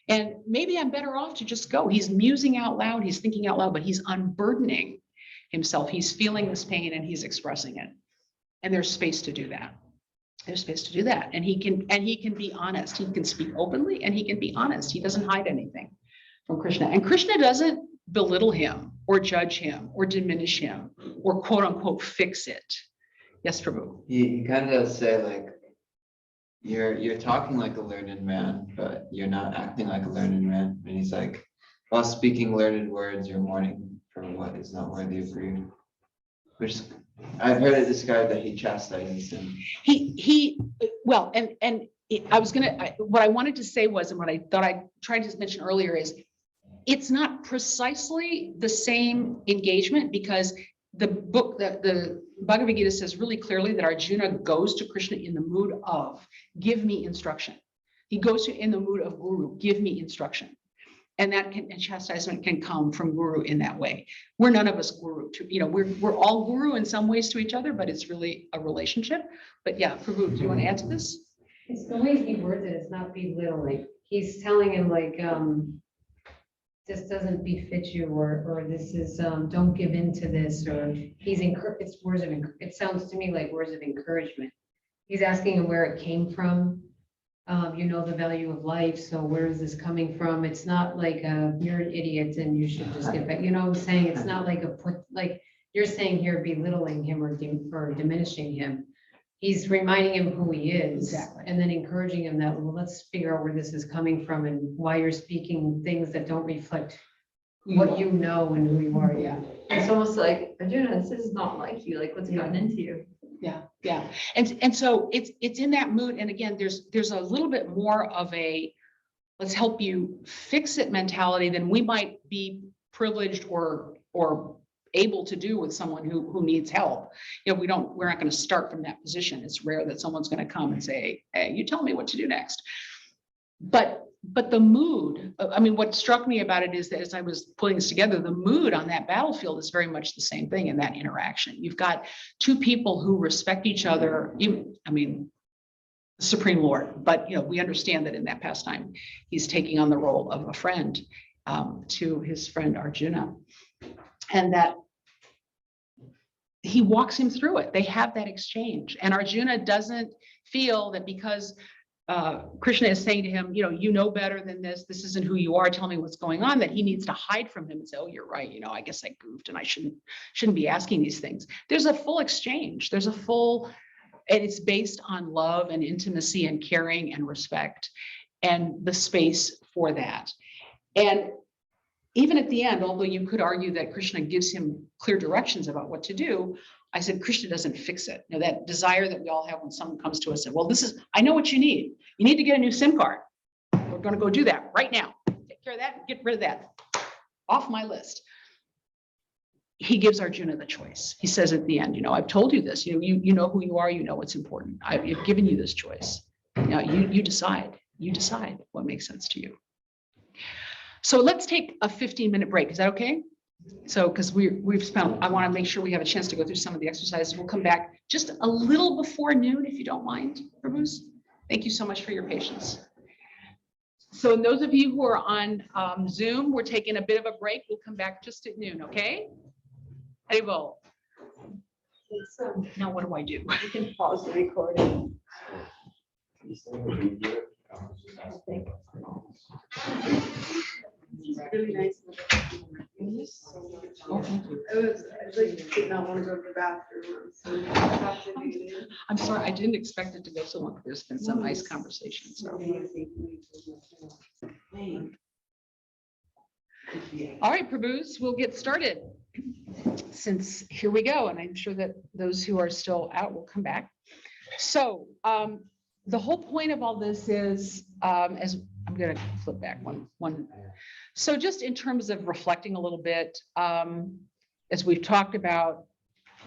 And maybe I'm better off to just go. He's musing out loud. He's thinking out loud, but he's unburdening himself. He's feeling this pain and he's expressing it. And there's space to do that. There's space to do that. And he can be honest. He can speak openly and he can be honest. He doesn't hide anything from Krishna. And Krishna doesn't belittle him or judge him or diminish him or quote unquote fix it. Yes, Prabhu. He kind of say like, you're talking like a learned man, but you're not acting like a learned man. And he's like, while speaking learned words, you're mourning for what is not worthy of grief. Which I've heard it described that he chastises him. What I wanted to say was, and what I thought I tried to mention earlier is, it's not precisely the same engagement, because the book, the Bhagavad Gita says really clearly that Arjuna goes to Krishna in the mood of, give me instruction. He goes to in the mood of guru, give me instruction. And and chastisement can come from guru in that way. We're none of us guru to, we're all guru in some ways to each other, but it's really a relationship. But yeah, Prabhu, do you want to add to this? It's the way he words it, it's not belittling. He's telling him like, this doesn't befit you, or this is, don't give in to this, or it's words of, it sounds to me like words of encouragement. He's asking him where it came from. The value of life, so where is this coming from? It's not like you're an idiot and you should just get back, what I'm saying? It's not like like you're saying here, belittling him or diminishing him. He's reminding him who he is. Exactly. And then encouraging him that, well, let's figure out where this is coming from and why you're speaking things that don't reflect what you know and who you are. Yeah. It's almost like, Arjuna, this is not like you, like what's gotten into you. Yeah, yeah. And so it's in that mood. And again, there's a little bit more of a let's help you fix it mentality than we might be privileged or able to do with someone who needs help. We're not going to start from that position. It's rare that someone's going to come and say, hey, you tell me what to do next. But the mood, what struck me about it is that as I was putting this together, the mood on that battlefield is very much the same thing in that interaction. You've got two people who respect each other, the Supreme Lord, but we understand that in that pastime, he's taking on the role of a friend to his friend Arjuna, and that he walks him through it. They have that exchange, and Arjuna doesn't feel that because Krishna is saying to him, you know better than this. This isn't who you are. Tell me what's going on. That he needs to hide from him and say, oh, you're right. I guess I goofed and I shouldn't be asking these things. There's a full exchange. And it's based on love and intimacy and caring and respect and the space for that. And even at the end, although you could argue that Krishna gives him clear directions about what to do, I said, Krishna doesn't fix it. That desire that we all have when someone comes to us and, well, I know what you need. You need to get a new SIM card. We're going to go do that right now. Take care of that, get rid of that. Off my list. He gives Arjuna the choice. He says at the end, I've told you this, you know who you are, you know what's important. I've given you this choice. Now you decide what makes sense to you. So let's take a 15-minute break. Is that okay? So, because I want to make sure we have a chance to go through some of the exercises. We'll come back just a little before noon, if you don't mind, Prabhus. Thank you so much for your patience. So those of you who are on Zoom, we're taking a bit of a break. We'll come back just at noon, okay? Haribol. Now what do I do? You can pause the recording. It's really nice. I did not want to go to the bathroom. So I thought to be there. I'm sorry, I didn't expect it to go so long. There's been some nice conversation. So. All right, Prabhus, we'll get started. Since here we go, and I'm sure that those who are still out will come back. So the whole point of all this is, as I'm going to flip back one. So just in terms of reflecting a little bit, as we've talked about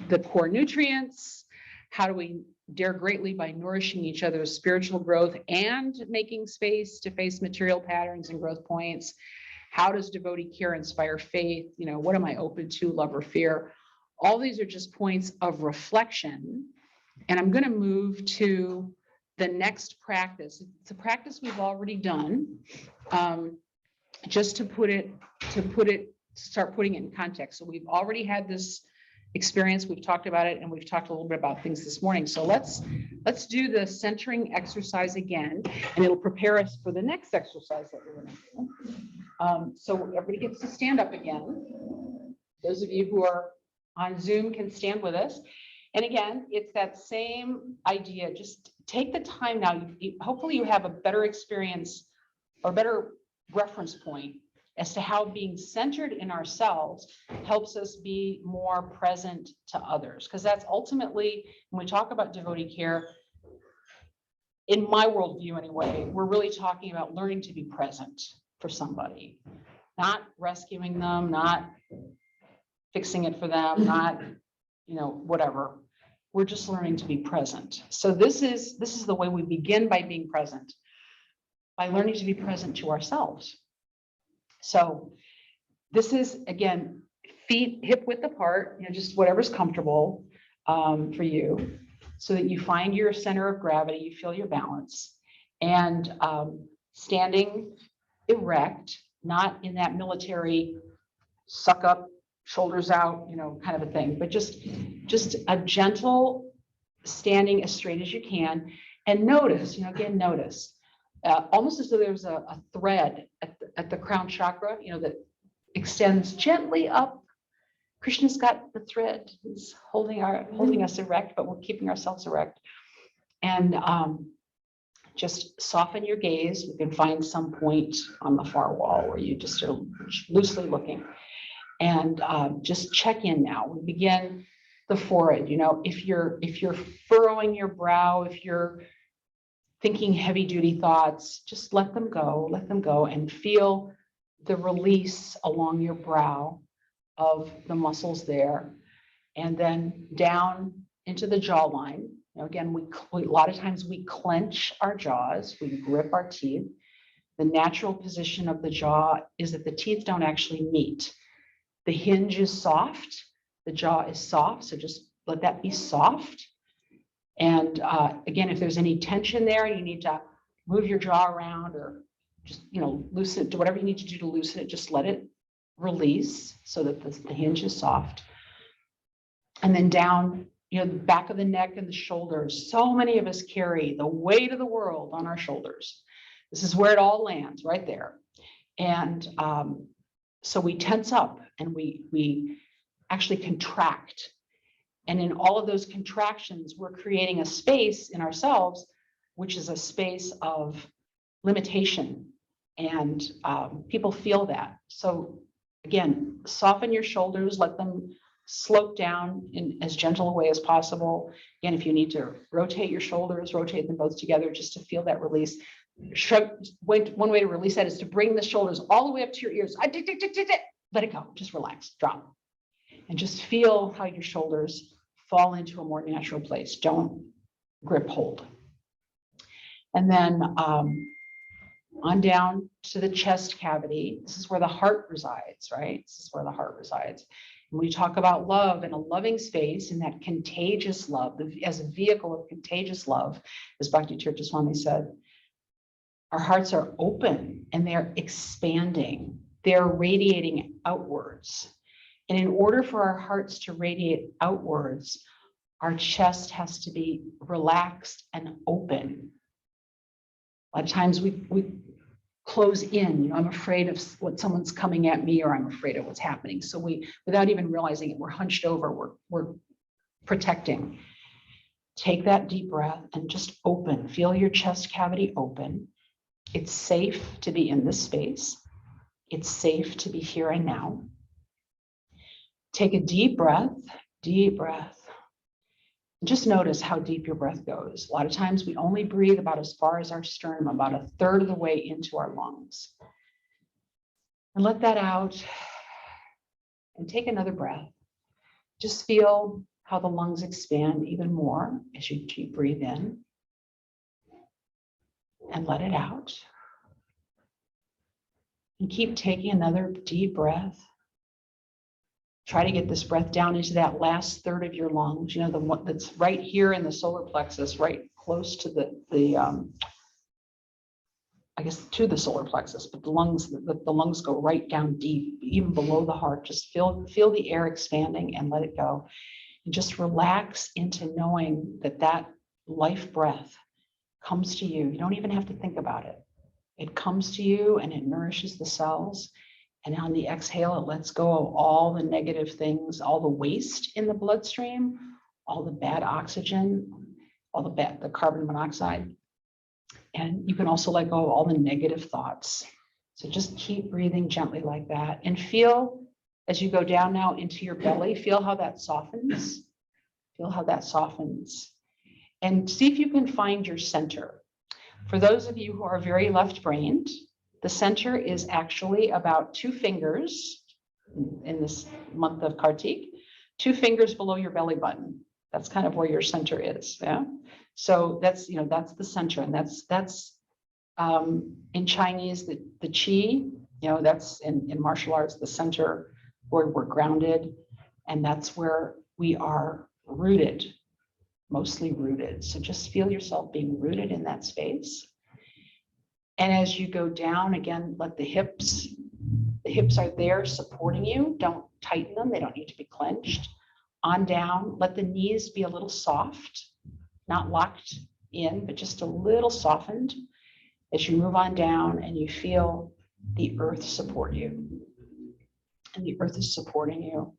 the core nutrients, how do we dare greatly by nourishing each other's spiritual growth and making space to face material patterns and growth points? How does devotee care inspire faith? What am I open to, love or fear? All these are just points of reflection. And I'm going to move to the next practice. It's a practice we've already done. Just to start putting it in context. So we've already had this experience. We've talked about it, and we've talked a little bit about things this morning. So let's do the centering exercise again, and it'll prepare us for the next exercise that we're going to do. So everybody gets to stand up again. Those of you who are on Zoom can stand with us. And again, it's that same idea. Just take the time now. Hopefully you have a better experience or better reference point as to how being centered in ourselves helps us be more present to others. Because that's ultimately, when we talk about devotee care, in my worldview anyway, we're really talking about learning to be present for somebody, not rescuing them, not fixing it for them, not, whatever. We're just learning to be present. So this is the way we begin, by being present, by learning to be present to ourselves. So this is, again, feet hip width apart, just whatever's comfortable for you, so that you find your center of gravity, you feel your balance, and standing erect, not in that military suck up, shoulders out, kind of a thing, but just a gentle standing as straight as you can. And notice, again, notice, almost as though there's a thread at the crown chakra, that extends gently up. Krishna's got the thread. He's holding us erect, but we're keeping ourselves erect. And just soften your gaze. You can find some point on the far wall where you just are loosely looking. And just check in now. We begin the forehead. If you're furrowing your brow, if you're thinking heavy duty thoughts, just let them go and feel the release along your brow of the muscles there. And then down into the jawline. Again, a lot of times we clench our jaws, we grip our teeth. The natural position of the jaw is that the teeth don't actually meet. The hinge is soft, the jaw is soft, so just let that be soft. And again, if there's any tension there, you need to move your jaw around or just, loosen it, do whatever you need to do to loosen it, just let it release so that the hinge is soft. And then down, the back of the neck and the shoulders. So many of us carry the weight of the world on our shoulders. This is where it all lands, right there. And so we tense up and we actually contract. And in all of those contractions, we're creating a space in ourselves, which is a space of limitation. And people feel that. So again, soften your shoulders, let them slope down in as gentle a way as possible. Again, if you need to rotate your shoulders, rotate them both together just to feel that release. Shrug. One way to release that is to bring the shoulders all the way up to your ears. Let it go. Just relax. Drop. And just feel how your shoulders fall into a more natural place. Don't grip hold. And then on down to the chest cavity. This is where the heart resides, right? This is where the heart resides. And we talk about love in a loving space, in that contagious love, as a vehicle of contagious love, as Bhakti Tirtha Swami said. Our hearts are open and they're expanding. They're radiating outwards. And in order for our hearts to radiate outwards, our chest has to be relaxed and open. A lot of times we close in, I'm afraid of what someone's coming at me, or I'm afraid of what's happening. So we, without even realizing it, we're hunched over, we're protecting. Take that deep breath and just open. Feel your chest cavity open. It's safe to be in this space. It's safe to be here and now. Take a deep breath, deep breath. Just notice how deep your breath goes. A lot of times we only breathe about as far as our sternum, about a third of the way into our lungs. And let that out and take another breath. Just feel how the lungs expand even more as you breathe in. And let it out. And keep taking another deep breath. Try to get this breath down into that last third of your lungs, the one that's right here in the solar plexus, right close to I guess to the solar plexus, but the lungs go right down deep, even below the heart. Just feel the air expanding and let it go. And just relax into knowing that life breath comes to you. You don't even have to think about it. It comes to you and it nourishes the cells. And on the exhale, it lets go of all the negative things, all the waste in the bloodstream, all the bad oxygen, all the carbon monoxide. And you can also let go of all the negative thoughts. So just keep breathing gently like that. And feel, as you go down now into your belly, feel how that softens. Feel how that softens. And see if you can find your center. For those of you who are very left-brained, the center is actually about 2 fingers in this month of Kartik, 2 fingers below your belly button. That's kind of where your center is. Yeah. So that's the center, and that's in Chinese the qi That's in martial arts, the center where we're grounded. And that's where we are rooted, mostly rooted. So just feel yourself being rooted in that space. And as you go down, again, let the hips are there supporting you. Don't tighten them. They don't need to be clenched. On down, let the knees be a little soft, not locked in, but just a little softened as you move on down and you feel the earth support you. And the earth is supporting you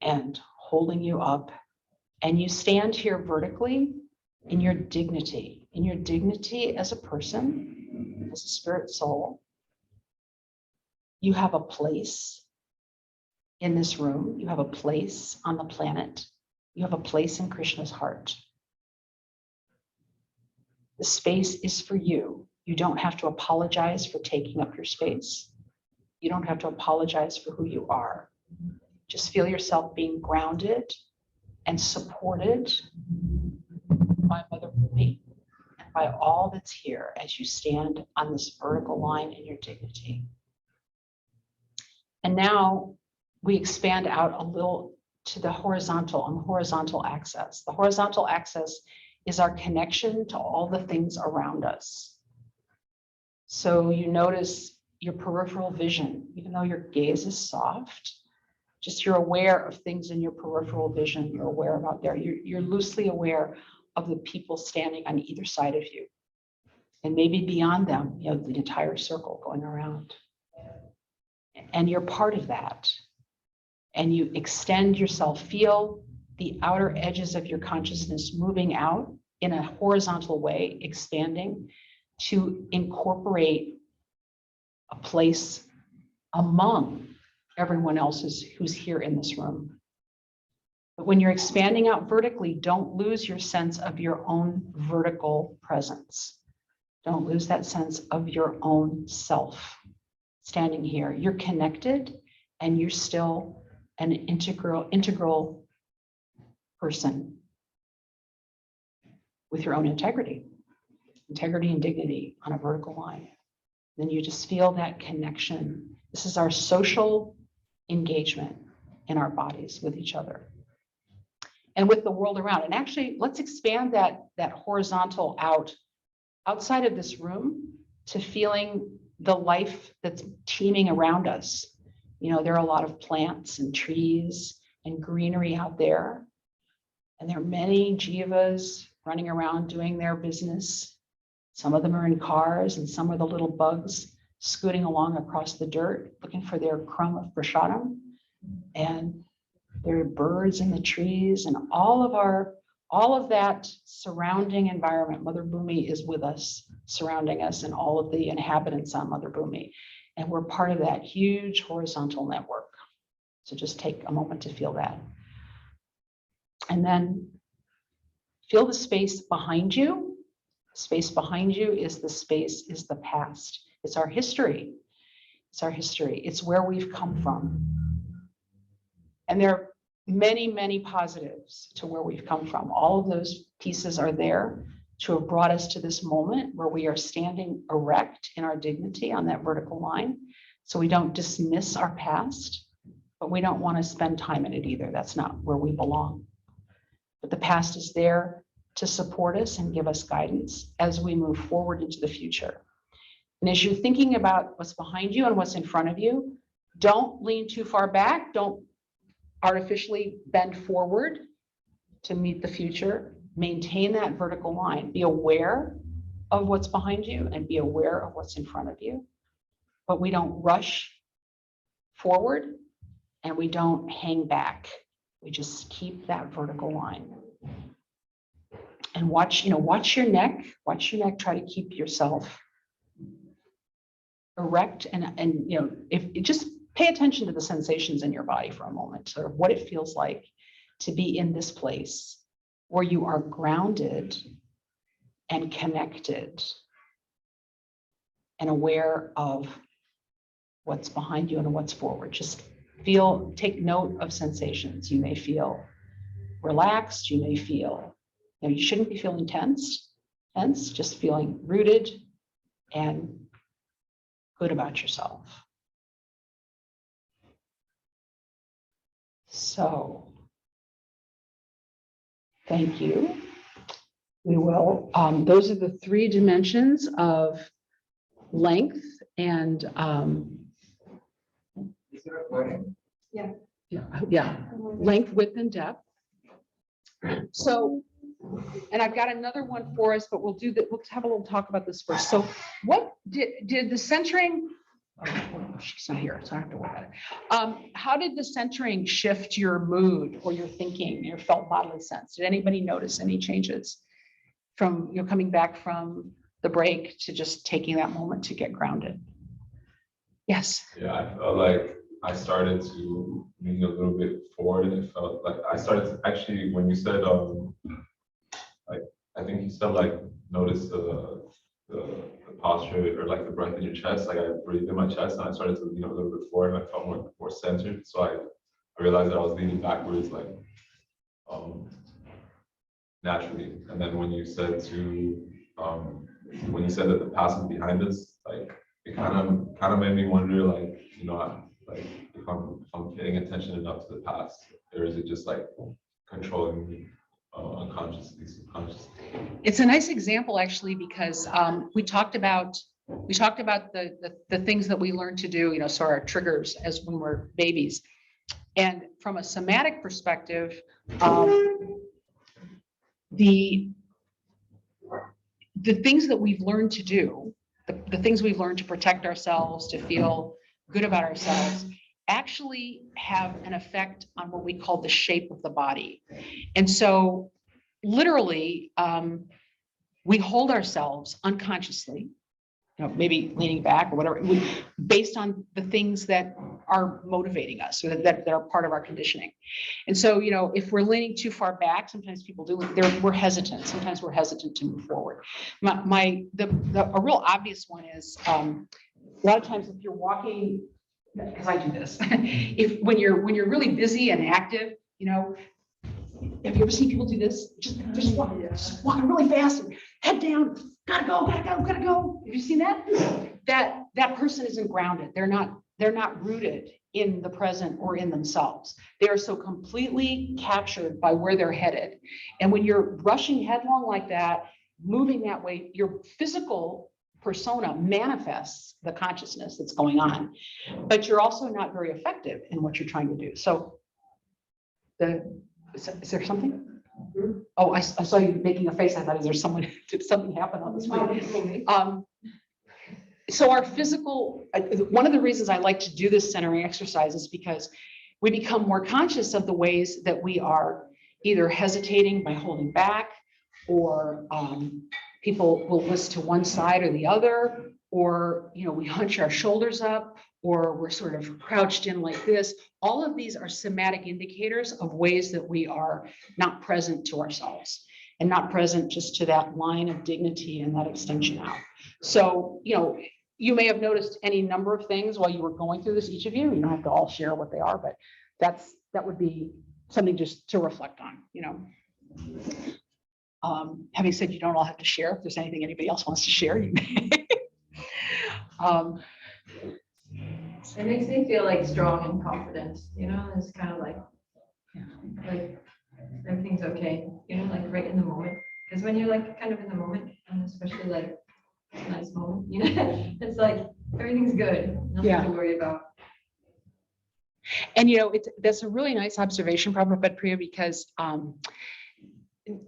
and holding you up. And you stand here vertically in your dignity as a person, as a spirit soul. You have a place in this room. You have a place on the planet. You have a place in Krishna's heart. The space is for you. You don't have to apologize for taking up your space. You don't have to apologize for who you are. Just feel yourself being grounded and supported by Mother Bhumi and by all that's here as you stand on this vertical line in your dignity. And now we expand out a little to the horizontal, on the horizontal axis. The horizontal axis is our connection to all the things around us. So you notice your peripheral vision, even though your gaze is soft, just you're aware of things in your peripheral vision. You're aware of out there. You're loosely aware of the people standing on either side of you. And maybe beyond them, the entire circle going around. And you're part of that. And you extend yourself, feel the outer edges of your consciousness moving out in a horizontal way, expanding to incorporate a place among everyone else who's here in this room. But when you're expanding out vertically, don't lose your sense of your own vertical presence. Don't lose that sense of your own self standing here. You're connected and you're still an integral person with your own integrity and dignity on a vertical line. Then you just feel that connection. This is our social engagement in our bodies with each other and with the world around. And actually, let's expand that horizontal outside of this room to feeling the life that's teeming around us. There are a lot of plants and trees and greenery out there. And there are many jivas running around doing their business. Some of them are in cars and some are the little bugs scooting along across the dirt, looking for their crumb of prasadam. And there are birds in the trees and all of that surrounding environment. Mother Bhumi is with us, surrounding us and all of the inhabitants on Mother Bhumi. And we're part of that huge horizontal network. So just take a moment to feel that. And then feel the space behind you. Space behind you is the past. It's our history. It's where we've come from. And there are many, many positives to where we've come from. All of those pieces are there to have brought us to this moment where we are standing erect in our dignity on that vertical line. So we don't dismiss our past, but we don't want to spend time in it either. That's not where we belong. But the past is there to support us and give us guidance as we move forward into the future. And as you're thinking about what's behind you and what's in front of you, don't lean too far back. Don't artificially bend forward to meet the future. Maintain that vertical line. Be aware of what's behind you and be aware of what's in front of you. But we don't rush forward and we don't hang back. We just keep that vertical line. And watch your neck. Watch your neck. Try to keep yourself erect and if just pay attention to the sensations in your body for a moment, sort of what it feels like to be in this place where you are grounded and connected and aware of what's behind you and what's forward. Just take note of sensations. You may feel relaxed. You may feel, you shouldn't be feeling tense, just feeling rooted and good about yourself. So, thank you. We will, those are the 3 dimensions of length and, Is it recording? yeah, length, width, and depth. So, and I've got another one for us, but we'll do that. We'll have a little talk about this first. So what did the centering, oh, she's not here, so I have to worry about it. How did the centering shift your mood or your thinking, your felt bodily sense? Did anybody notice any changes from, coming back from the break to just taking that moment to get grounded? Yes. Yeah, I felt like I started to lean a little bit forward, and it felt like I started to actually, when you said, like, I think you said like, notice the posture or like the breath in your chest. Like I breathed in my chest and I started to lean a little bit forward and I felt more centered. So I realized that I was leaning backwards, like, naturally. And then when you said that the past is behind us, like it kind of made me wonder, like, like if I'm paying attention enough to the past, or is it just like controlling me unconsciously, subconsciously? It's a nice example, actually, because we talked about the things that we learned to do, so our triggers as when we're babies. And from a somatic perspective, the things that we've learned to do, the things we've learned to protect ourselves, to feel good about ourselves, actually have an effect on what we call the shape of the body. And so literally, we hold ourselves unconsciously, maybe leaning back or whatever, based on the things that are motivating us or that are part of our conditioning. And so, if we're leaning too far back, sometimes people do, we're hesitant. Sometimes we're hesitant to move forward. A real obvious one is, a lot of times if you're walking, because I do this, when you're really busy and active, have you ever seen people do this? Just walking really fast, and head down, gotta go. Have you seen that? That person isn't grounded. They're not rooted in the present or in themselves. They are so completely captured by where they're headed. And when you're rushing headlong like that, moving that way, your physical persona manifests the consciousness that's going on, but you're also not very effective in what you're trying to do. So is there something? Oh, I saw you making a face. I thought, did something happen on the screen? So our physical, one of the reasons I like to do this centering exercise is because we become more conscious of the ways that we are either hesitating by holding back, or people will list to one side or the other, or we hunch our shoulders up, or we're sort of crouched in like this. All of these are somatic indicators of ways that we are not present to ourselves and not present just to that line of dignity and that extension out. So, you may have noticed any number of things while you were going through this, each of you. You don't have to all share what they are, but that would be something just to reflect on, Having said you don't all have to share, if there's anything anybody else wants to share, you may. It makes me feel like strong and confident, it's kind of like everything's okay, like right in the moment. Because when you're like kind of in the moment, and especially like a nice moment, it's like everything's good, nothing to worry about. And that's a really nice observation, Prabhu Priya, because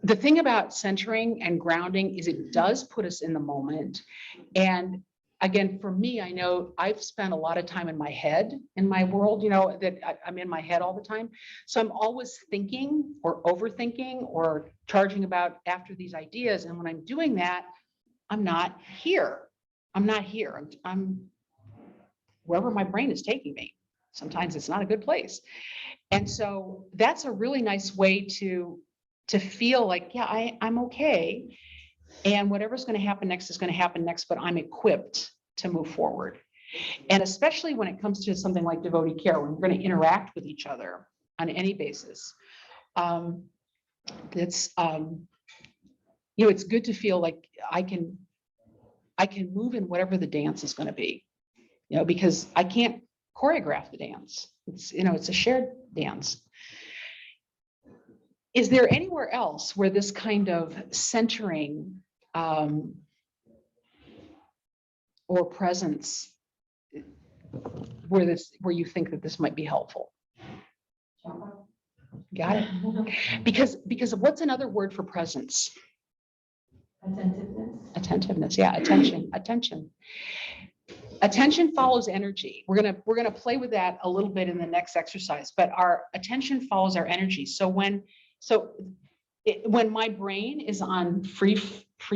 the thing about centering and grounding is it does put us in the moment. And again, for me, I know I've spent a lot of time in my head, in my world, that I'm in my head all the time. So I'm always thinking or overthinking or charging about after these ideas. And when I'm doing that, I'm not here. I'm wherever my brain is taking me. Sometimes it's not a good place. And so that's a really nice way to feel like, I'm okay. And whatever's going to happen next is going to happen next, but I'm equipped to move forward. And especially when it comes to something like devotee care, when we're going to interact with each other on any basis. It's good to feel like I can move in whatever the dance is going to be. you know, because I can't choreograph the dance. It's, you know, it's a shared dance. Is there anywhere else where this kind of centering or presence, where you think that this might be helpful? Got it. Because what's another word for presence? Attentiveness. Attentiveness. Yeah, attention. Attention follows energy. We're gonna play with that a little bit in the next exercise, but our attention follows our energy. So when my brain is on free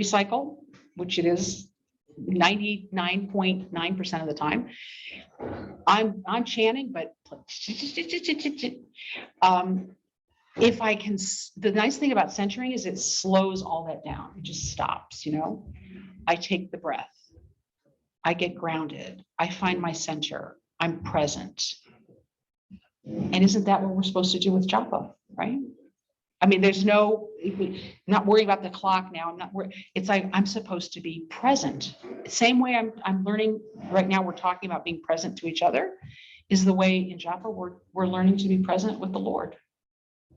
cycle, which it is 99.9% of the time, I'm chanting, but if I can, the nice thing about centering is it slows all that down. It just stops, you know. I take the breath. I get grounded. I find my center. I'm present. And isn't that what we're supposed to do with japa, right? I mean, there's no, not worrying about the clock now. I'm not worried. It's like, I'm supposed to be present. Same way I'm learning right now, we're talking about being present to each other, is the way in japa we're learning to be present with the Lord,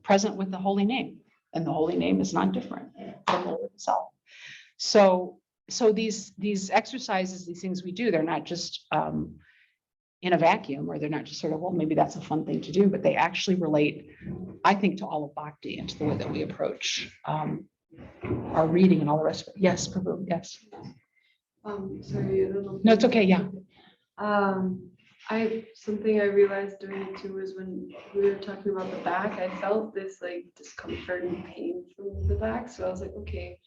present with the holy name. And the holy name is not different from the Lord itself. So these exercises, these things we do, they're not just in a vacuum, or they're not just sort of, well, maybe that's a fun thing to do, but they actually relate, I think, to all of bhakti and to the way that we approach our reading and all the rest of it. Yes, Prabhu, yes. Sorry, I don't know. No, it's okay, yeah. Something I realized doing it too was when we were talking about the back, I felt this like discomfort and pain from the back. So I was like, okay.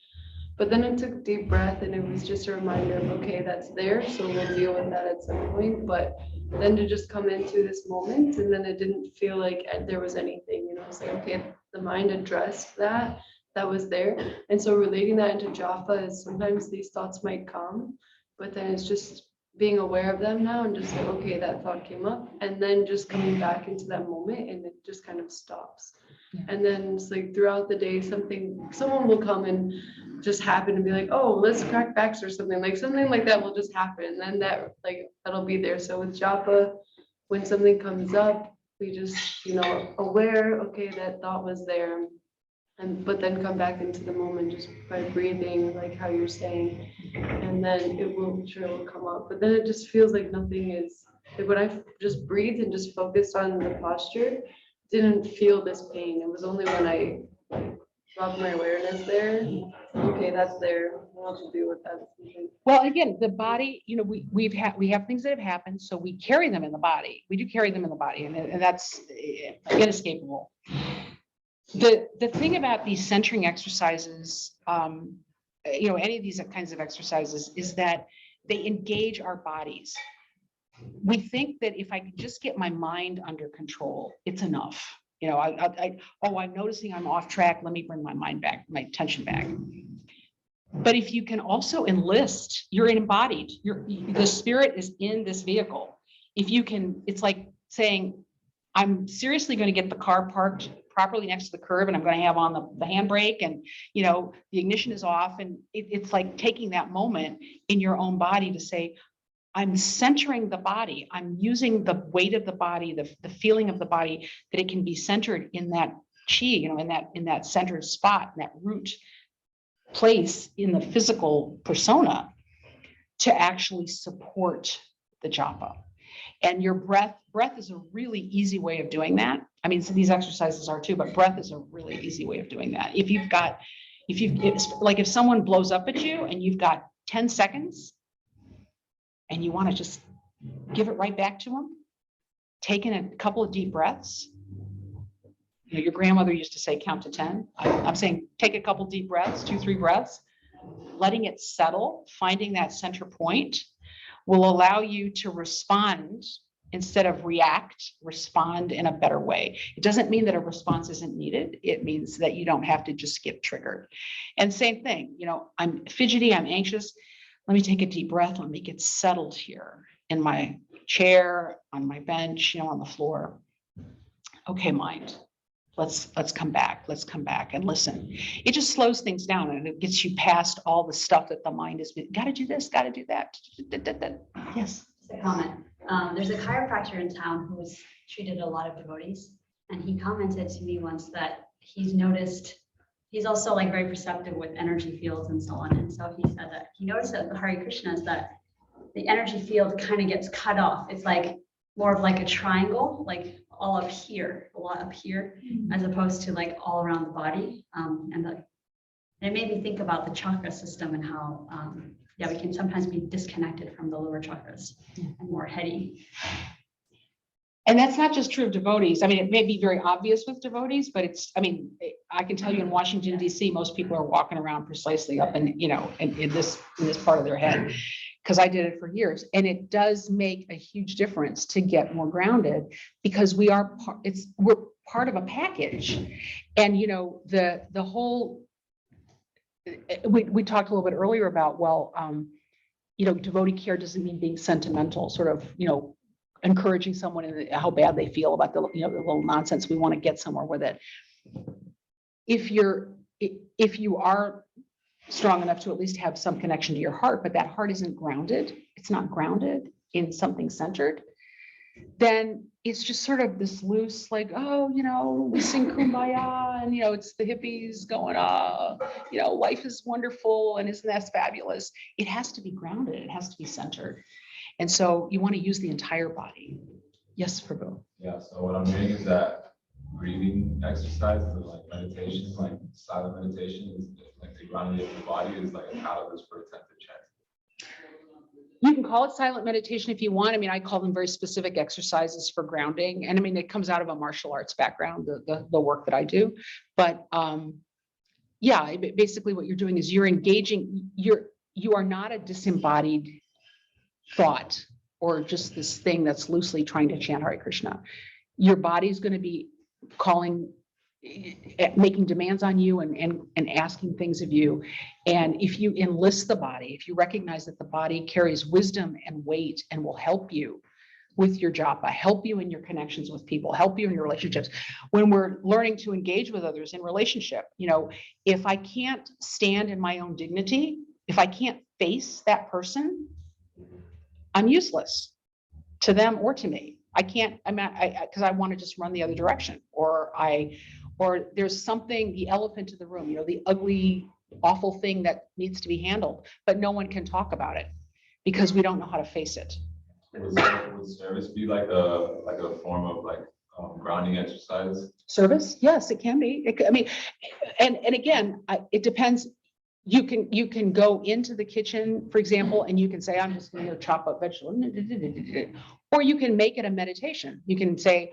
But then I took a deep breath and it was just a reminder of, okay, that's there. So we'll deal with that at some point. But then to just come into this moment, and then it didn't feel like there was anything, you know, it's like, okay, the mind addressed that was there. And so relating that into japa is sometimes these thoughts might come, but then it's just being aware of them now and just like, okay, that thought came up, and then just coming back into that moment, and it just kind of stops. Yeah. And then it's like throughout the day, someone will come and just happen to be like, oh, let's crack backs or something like that will just happen. And then that'll be there. So with japa, when something comes up, we just, you know, aware, okay, that thought was there. But then come back into the moment just by breathing, like how you're saying, and then it will come up. But then it just feels like nothing is, like when I just breathed and just focused on the posture, didn't feel this pain. It was only when I brought my awareness there, okay, that's there, I'll just deal with that. Well, again, the body, you know, we have things that have happened, so we carry them in the body. We do carry them in the body, and that's inescapable. The thing about these centering exercises, you know, any of these kinds of exercises, is that they engage our bodies. We think that if I could just get my mind under control, it's enough. You know, I'm noticing I'm off track. Let me bring my mind back, my attention back. But if you can also enlist, you're embodied. The spirit is in this vehicle. If you can, it's like saying, I'm seriously going to get the car parked properly next to the curb, and I'm going to have on the handbrake, and, you know, the ignition is off, and it's like taking that moment in your own body to say, I'm centering the body. I'm using the weight of the body, the feeling of the body, that it can be centered in that chi, you know, in that centered spot, in that root place in the physical persona, to actually support the japa. And your breath is a really easy way of doing that. I mean, so these exercises are too, but breath is a really easy way of doing that. If someone blows up at you and you've got 10 seconds and you want to just give it right back to them, taking a couple of deep breaths. You know, your grandmother used to say, count to 10. I'm saying, take a couple deep breaths, 2-3 breaths, letting it settle, finding that center point will allow you to respond instead of react, respond in a better way. It doesn't mean that a response isn't needed. It means that you don't have to just get triggered. And same thing, you know, I'm fidgety, I'm anxious. Let me take a deep breath. Let me get settled here in my chair, on my bench, you know, on the floor. Okay, mind, let's come back. Let's come back and listen. It just slows things down, and it gets you past all the stuff that the mind has been, got to do this, got to do that. Yes. Just a comment. There's a chiropractor in town who has treated a lot of devotees, and he commented to me once that he's noticed, he's also like very perceptive with energy fields and so on. And so he said that he noticed that the Hare Krishnas that the energy field kind of gets cut off. It's like more of like a triangle, like all up here, a lot up here, as opposed to like all around the body. It made me think about the chakra system and how, yeah, we can sometimes be disconnected from the lower chakras and more heady. And that's not just true of devotees. I mean, it may be very obvious with devotees, but it's, I mean, I can tell you in Washington DC, most people are walking around precisely up in, you know, in this part of their head. Because I did it for years, and it does make a huge difference to get more grounded, because we're part of a package. And, you know, the whole, we talked a little bit earlier about, well, you know, devotee care doesn't mean being sentimental, sort of, you know, encouraging someone in how bad they feel about the, you know, the little nonsense. We want to get somewhere with it. If you are strong enough to at least have some connection to your heart, but that heart isn't grounded, it's not grounded in something centered, then it's just sort of this loose, like, oh, you know, we sing Kumbaya, and, you know, it's the hippies going, you know, life is wonderful, and isn't that fabulous? It has to be grounded, it has to be centered. And so you want to use the entire body. Yes, Prabhu. Yeah, so what I'm hearing is that breathing exercises and like meditation, like silent meditation is like the grounding of the body is like a catalyst for attentive chanting. You can call it silent meditation if you want. I mean, I call them very specific exercises for grounding. And I mean, it comes out of a martial arts background, the work that I do. But yeah, basically what you're doing is you're engaging, you are not a disembodied thought or just this thing that's loosely trying to chant Hare Krishna. Your body's going to be calling, making demands on you and asking things of you. And if you enlist the body, if you recognize that the body carries wisdom and weight and will help you with your japa, help you in your connections with people, help you in your relationships. When we're learning to engage with others in relationship, you know, if I can't stand in my own dignity, if I can't face that person, I'm useless to them or to me. I can't, because I want to just run the other direction, or there's something, the elephant in the room, you know, the ugly, awful thing that needs to be handled, but no one can talk about it because we don't know how to face it. Would service be like a form of like grounding exercise? Service? Yes, it can be. I mean, and again, it depends. You can go into the kitchen, for example, and you can say, I'm just going to chop up vegetables, or you can make it a meditation. You can say,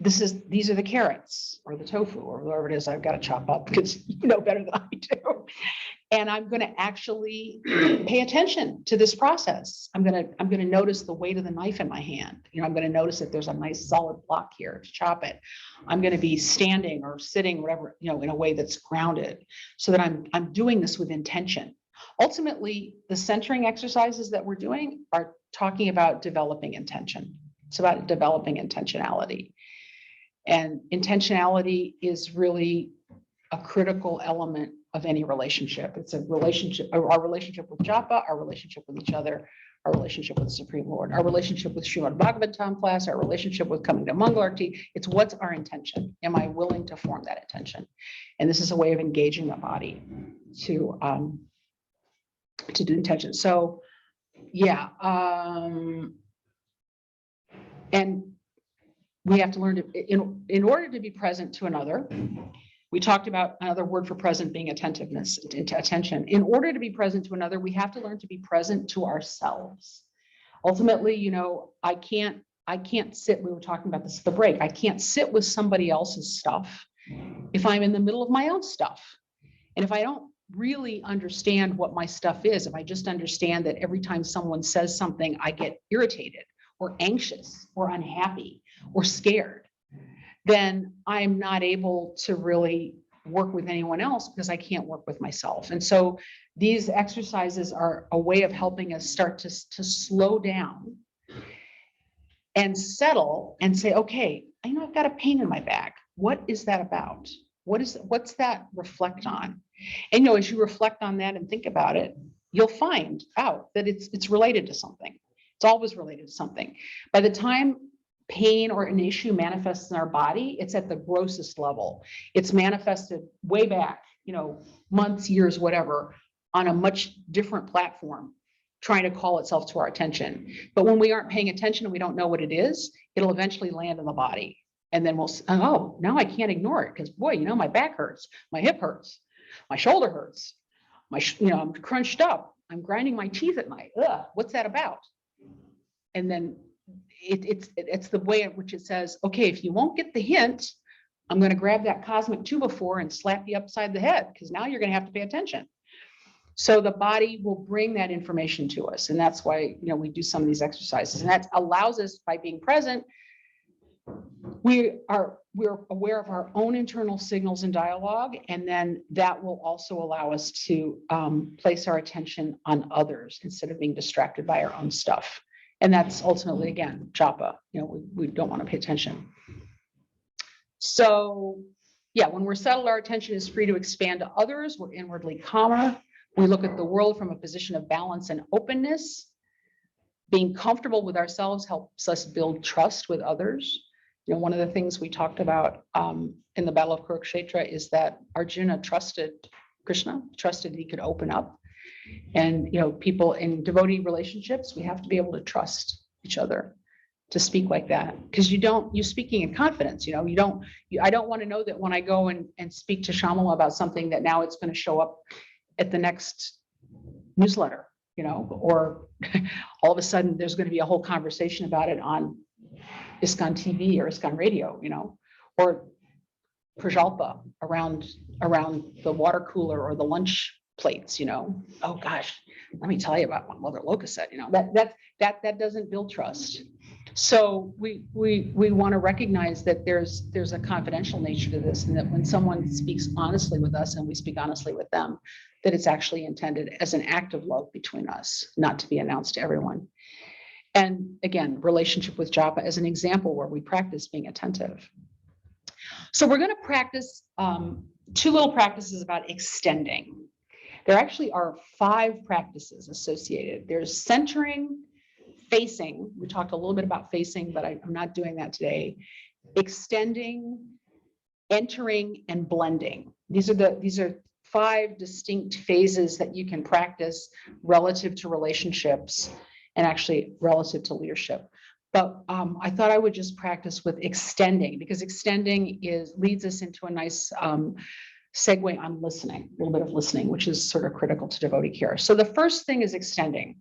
these are the carrots or the tofu or whatever it is I've got to chop up, because you know better than I do. And I'm going to actually pay attention to this process. I'm going to notice the weight of the knife in my hand. You know, I'm going to notice that there's a nice solid block here to chop it. I'm going to be standing or sitting, whatever, you know, in a way that's grounded, so that I'm doing this with intention. Ultimately, the centering exercises that we're doing are talking about developing intention. It's about developing intentionality. And intentionality is really a critical element of any relationship. It's a relationship, our relationship with japa, our relationship with each other, our relationship with the Supreme Lord, our relationship with Srimad Bhagavatam class, our relationship with coming to Mangalarti. It's what's our intention? Am I willing to form that intention? And this is a way of engaging the body to do intention. So yeah, and we have to learn to, in order to be present to another. We talked about another word for present being attentiveness, attention. In order to be present to another, we have to learn to be present to ourselves. Ultimately, you know, I can't sit, we were talking about this at the break, I can't sit with somebody else's stuff if I'm in the middle of my own stuff. And if I don't really understand what my stuff is, if I just understand that every time someone says something, I get irritated or anxious or unhappy or scared, then I'm not able to really work with anyone else, because I can't work with myself. And so these exercises are a way of helping us start to slow down and settle and say, okay, I know I've got a pain in my back. What is that about? What's that reflect on? And, you know, as you reflect on that and think about it, you'll find out that it's related to something. It's always related to something. By the time pain or an issue manifests in our body, it's at the grossest level. It's manifested way back, months, years, whatever, on a much different platform, trying to call itself to our attention. But when we aren't paying attention and we don't know what it is, it'll eventually land in the body. And then we'll, oh, now I can't ignore it because boy, my back hurts, my hip hurts, my shoulder hurts, I'm crunched up, I'm grinding my teeth at night. Ugh, what's that about? And then it's the way in which it says, okay, if you won't get the hint, I'm going to grab that cosmic 2x4 and slap you upside the head because now you're going to have to pay attention. So the body will bring that information to us. And that's why, we do some of these exercises, and that allows us, by being present, we're aware of our own internal signals and dialogue. And then that will also allow us to place our attention on others instead of being distracted by our own stuff. And that's ultimately, again, japa, we don't want to pay attention. So yeah, when we're settled, our attention is free to expand to others. We're inwardly calmer. We look at the world from a position of balance and openness. Being comfortable with ourselves helps us build trust with others. One of the things we talked about in the Battle of Kurukshetra is that Arjuna trusted Krishna, trusted he could open up. And, people in devotee relationships, we have to be able to trust each other to speak like that. Because you're speaking in confidence, I don't want to know that when I go and speak to Shamala about something that now it's going to show up at the next newsletter, or all of a sudden there's going to be a whole conversation about it on ISKCON TV or ISKCON radio, or prajalpa around the water cooler or the lunch plates, oh gosh, let me tell you about what Mother Loka said, that doesn't build trust. So we want to recognize that there's a confidential nature to this, and that when someone speaks honestly with us and we speak honestly with them, that it's actually intended as an act of love between us, not to be announced to everyone. And again, relationship with japa as an example where we practice being attentive. So we're going to practice two little practices about extending. There actually are 5 practices associated. There's centering, facing. We talked a little bit about facing, but I'm not doing that today. Extending, entering, and blending. These are 5 distinct phases that you can practice relative to relationships and actually relative to leadership. But I thought I would just practice with extending, because extending leads us into a nice segue on listening, a little bit of listening, which is sort of critical to devotee care. So the first thing is extending.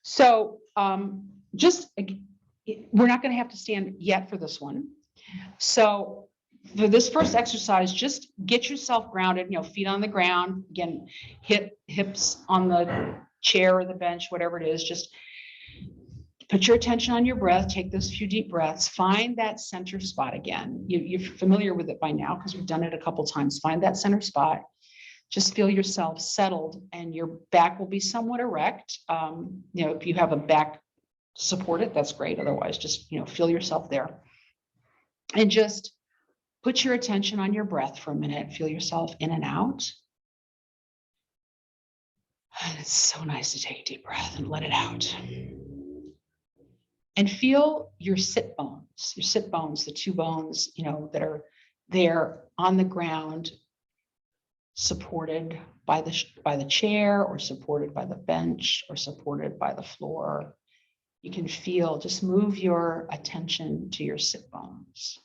So we're not going to have to stand yet for this one. So for this first exercise, just get yourself grounded, feet on the ground, again, hips on the chair or the bench, whatever it is, just put your attention on your breath, take those few deep breaths, find that center spot again. You're familiar with it by now because we've done it a couple times. Find that center spot. Just feel yourself settled and your back will be somewhat erect. If you have a back to support it, that's great. Otherwise, just, feel yourself there. And just put your attention on your breath for a minute. Feel yourself in and out. And it's so nice to take a deep breath and let it out. And feel your sit bones, the 2 bones, that are there on the ground, supported by the chair, or supported by the bench, or supported by the floor. You can feel, just move your attention to your sit bones.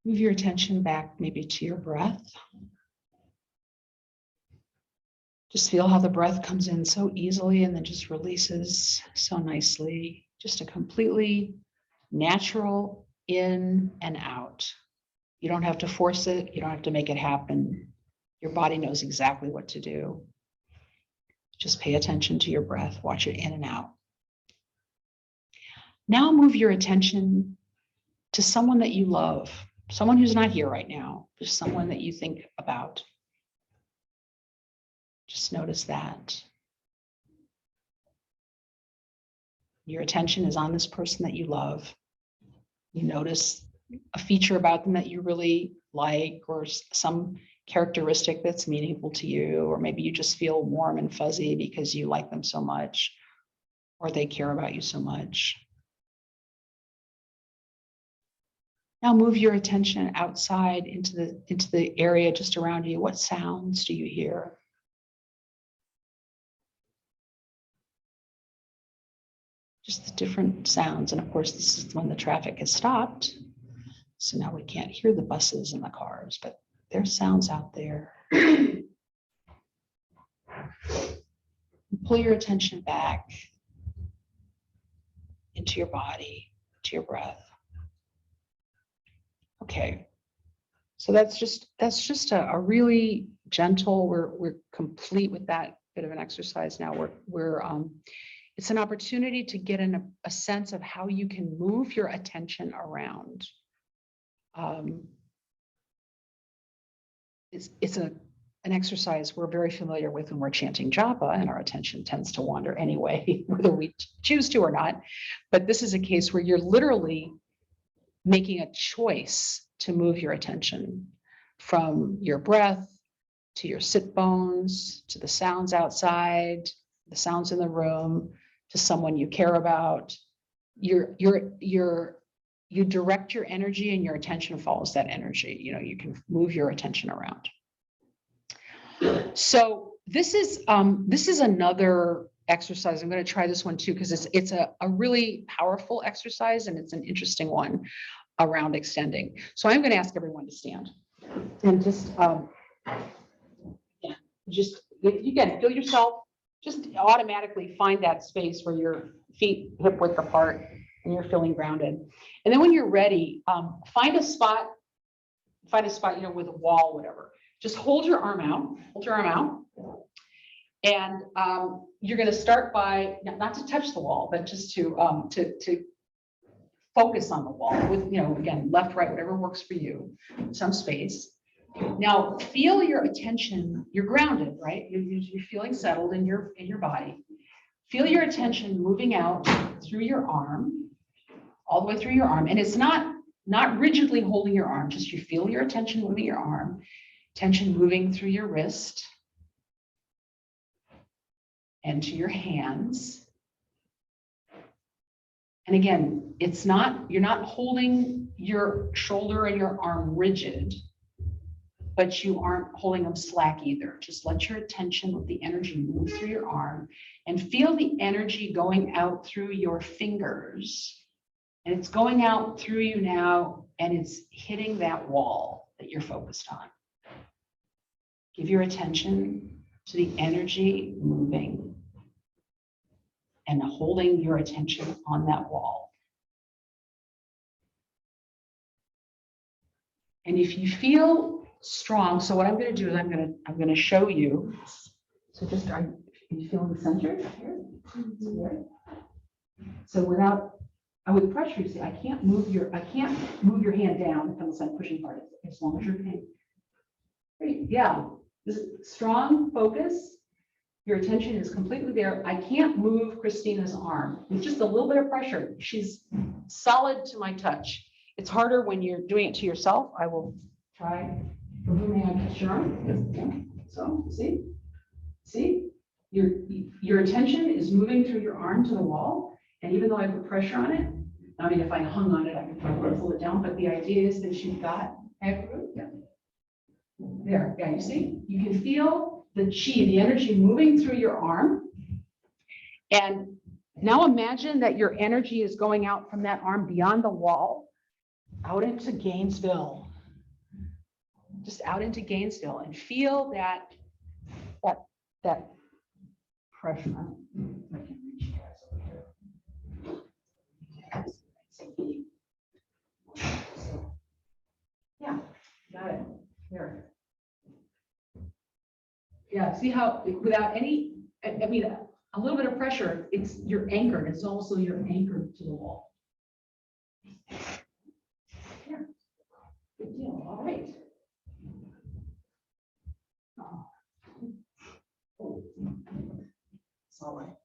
Move your attention back maybe to your breath. Just feel how the breath comes in so easily and then just releases so nicely. Just a completely natural in and out. You don't have to force it. You don't have to make it happen. Your body knows exactly what to do. Just pay attention to your breath. Watch it in and out. Now move your attention to someone that you love, someone who's not here right now, just someone that you think about. Just notice that. Your attention is on this person that you love. You notice a feature about them that you really like, or some characteristic that's meaningful to you, or maybe you just feel warm and fuzzy because you like them so much, or they care about you so much. Now move your attention outside into the area just around you. What sounds do you hear? Just the different sounds. And of course, this is when the traffic has stopped. So now we can't hear the buses and the cars, but there's sounds out there. Pull your attention back into your body, to your breath. Okay. So that's just a really gentle, we're complete with that bit of an exercise now. It's an opportunity to get in a sense of how you can move your attention around. It's an exercise we're very familiar with when we're chanting japa, and our attention tends to wander anyway, whether we choose to or not. But this is a case where you're literally making a choice to move your attention from your breath to your sit bones, to the sounds outside, the sounds in the room, to someone you care about. You direct your energy, and your attention follows that energy. You know, you can move your attention around. So this is another exercise. I'm going to try this one too, because it's a really powerful exercise, and it's an interesting one around extending. So I'm going to ask everyone to stand and just if you can feel yourself, just automatically find that space where your feet hip width apart and you're feeling grounded. And then when you're ready, find a spot, you know, with a wall, whatever. Just hold your arm out, and you're going to start by not to touch the wall, but just to focus on the wall with, you know, again, left, right, whatever works for you, some space. Now feel your attention. You're grounded, right? You're feeling settled in your body. Feel your attention moving out through your arm, all the way through your arm, and it's not rigidly holding your arm. Just you feel your attention moving your arm, tension moving through your wrist and to your hands. And again, you're not holding your shoulder and your arm rigid, but you aren't holding them slack either. Just let your attention, let the energy move through your arm, and feel the energy going out through your fingers. And it's going out through you now, and it's hitting that wall that you're focused on. Give your attention to the energy moving and holding your attention on that wall. And if you feel strong, so what I'm going to do is I'm going to show you. So just are you feeling centered here? So with pressure, you see, I can't move your hand down unless I'm pushing hard, as long as you're paying. Great, yeah. This is strong focus. Your attention is completely there. I can't move Christina's arm with just a little bit of pressure. She's solid to my touch. It's harder when you're doing it to yourself. I will try. May I touch your arm? Yeah. So see, your attention is moving through your arm to the wall, and even though I put pressure on it, I mean, if I hung on it, I could probably pull it down. But the idea is that you've got there. Yeah, you see, you can feel the chi, the energy moving through your arm. And now imagine that your energy is going out from that arm beyond the wall, out into Gainesville. Just out into Gainesville, and feel that pressure. I can reach you guys over here. Yeah, got it. Here. Yeah, see how without any, I mean, a little bit of pressure, you're anchored. It's also you're anchored to the wall. Yeah, good deal. All right. Oh, it's all right.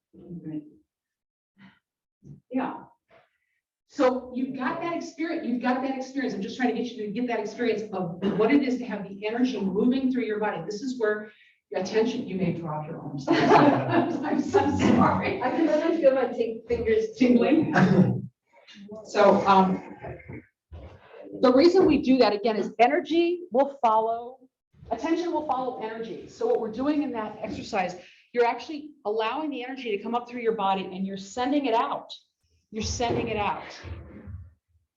Yeah. So you've got that experience, I'm just trying to get you to get that experience of what it is to have the energy moving through your body. This is where your attention, you may drop your arms. I'm so sorry. I can really feel my fingers Tingling. So, the reason we do that again is energy will follow, attention will follow energy. So what we're doing in that exercise, you're actually allowing the energy to come up through your body and you're sending it out. You're sending it out.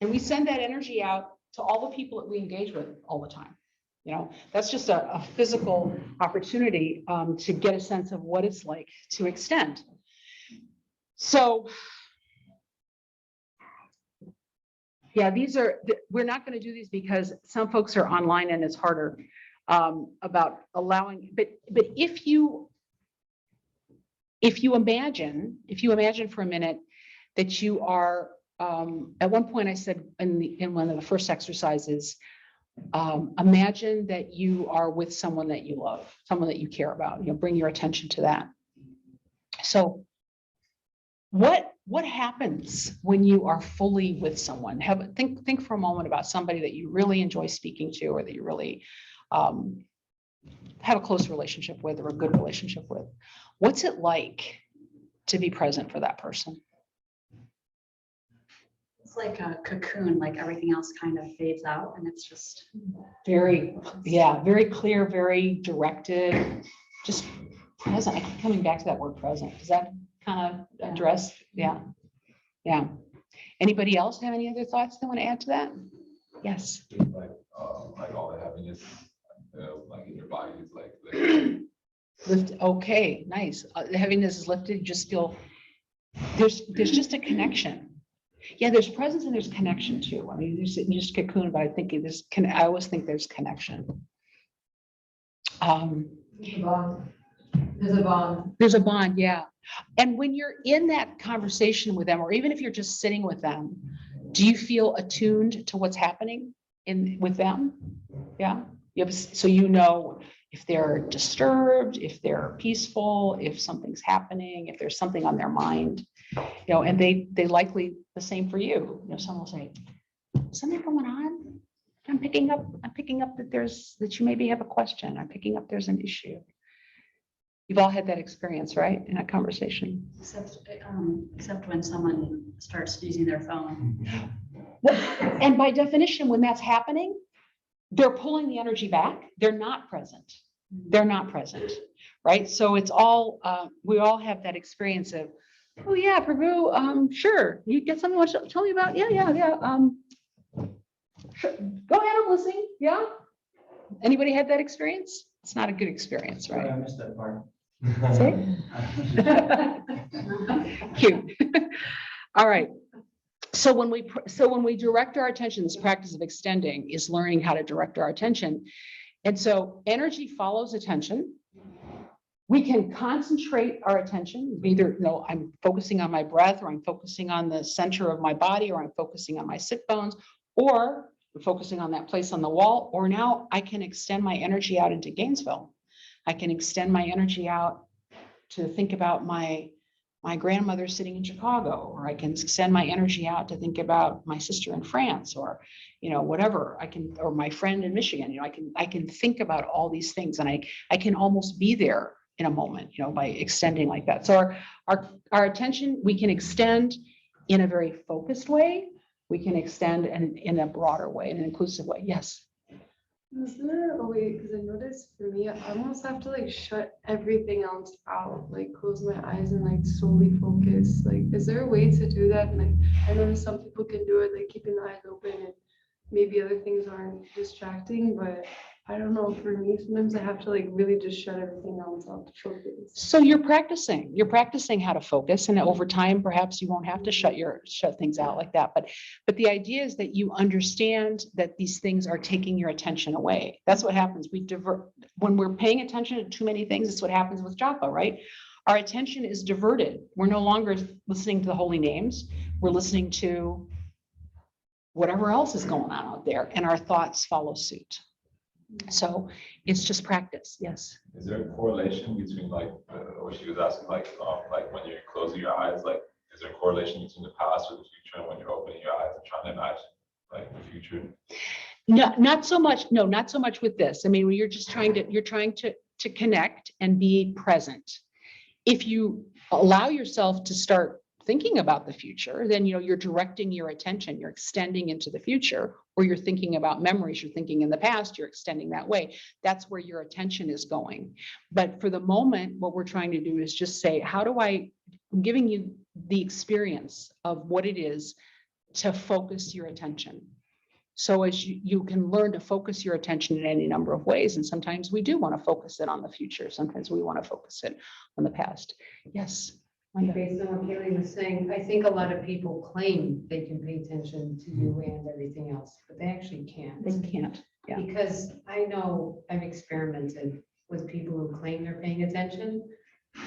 And we send that energy out to all the people that we engage with all the time. You know, that's just a physical opportunity to get a sense of what it's like to extend. So, yeah, we're not going to do these because some folks are online and it's harder about allowing, but if you imagine for a minute that you are, at one point I said in one of the first exercises, imagine that you are with someone that you love, someone that you care about, bring your attention to that. So what happens when you are fully with someone? Think for a moment about somebody that you really enjoy speaking to, or that you really have a close relationship with, or a good relationship with. What's it like to be present for that person? It's like a cocoon, like everything else kind of fades out and it's just. Very clear, very directed, just present. I keep coming back to that word present. Does that kind of address? Yeah. Anybody else have any other thoughts they want to add to that? Yes. Like all the happiness, like in your body is like. Lift. Okay, nice. The heaviness is lifted. You just feel there's just a connection. Yeah, there's presence and there's connection too. I mean, you just cocoon, but I think I always think there's connection. There's a bond. There's a bond. There's a bond, yeah. And when you're in that conversation with them, or even if you're just sitting with them, do you feel attuned to what's happening with them? Yeah. So if they're disturbed, if they're peaceful, if something's happening, if there's something on their mind, and they likely the same for you. Someone will say, something going on. I'm picking up that you maybe have a question. I'm picking up there's an issue. You've all had that experience, right? In a conversation. Except when someone starts using their phone. And by definition, when that's happening, they're pulling the energy back. They're not present. Right? So it's all, we all have that experience of, oh yeah, prabhu, sure. You get something you want to tell me about? Yeah. Sure. Go ahead, I'm listening. Yeah. Anybody had that experience? It's not a good experience, right? I missed that part. Cute. All right. So when we direct our attention, this practice of extending is learning how to direct our attention. And so energy follows attention. We can concentrate our attention, either, I'm focusing on my breath, or I'm focusing on the center of my body, or I'm focusing on my sit bones, or I'm focusing on that place on the wall, or now I can extend my energy out into Gainesville. I can extend my energy out to think about my grandmother sitting in Chicago, or I can extend my energy out to think about my sister in France, or, whatever or my friend in Michigan. I can think about all these things, and I can almost be there in a moment, by extending like that. So our attention, we can extend in a very focused way. We can extend in a broader way, in an inclusive way. Yes. Is there a way, because I noticed for me, I almost have to shut everything else out, close my eyes and solely focus. Is there a way to do that? And I know some people can do it, keeping the eyes open, and maybe other things aren't distracting, but I don't know, for me, sometimes I have to really just shut everything else out to focus. So you're practicing how to focus, and over time, perhaps you won't have to shut things out like that. But the idea is that you understand that these things are taking your attention away. That's what happens. We divert when we're paying attention to too many things. It's what happens with japa, right? Our attention is diverted. We're no longer listening to the holy names. We're listening to whatever else is going on out there, and our thoughts follow suit. So it's just practice. Yes. Is there a correlation between what she was asking, when you're closing your eyes, is is there a correlation between the past with the future and when you're opening your eyes and trying to imagine like the future? No, not so much. No, not so much with this. I mean, when you're just trying to connect and be present. If you allow yourself to start thinking about the future, then you're directing your attention, you're extending into the future, or you're thinking about memories, you're thinking in the past, you're extending that way. That's where your attention is going. But for the moment, what we're trying to do is just say, I'm giving you the experience of what it is to focus your attention. So as you can learn to focus your attention in any number of ways. And sometimes we do want to focus it on the future. Sometimes we want to focus it on the past. Yes. Linda. Based on what Kaylee was saying, I think a lot of people claim they can pay attention to you and everything else, but they actually can't. They can't. Yeah. Because I know I've experimented with people who claim they're paying attention.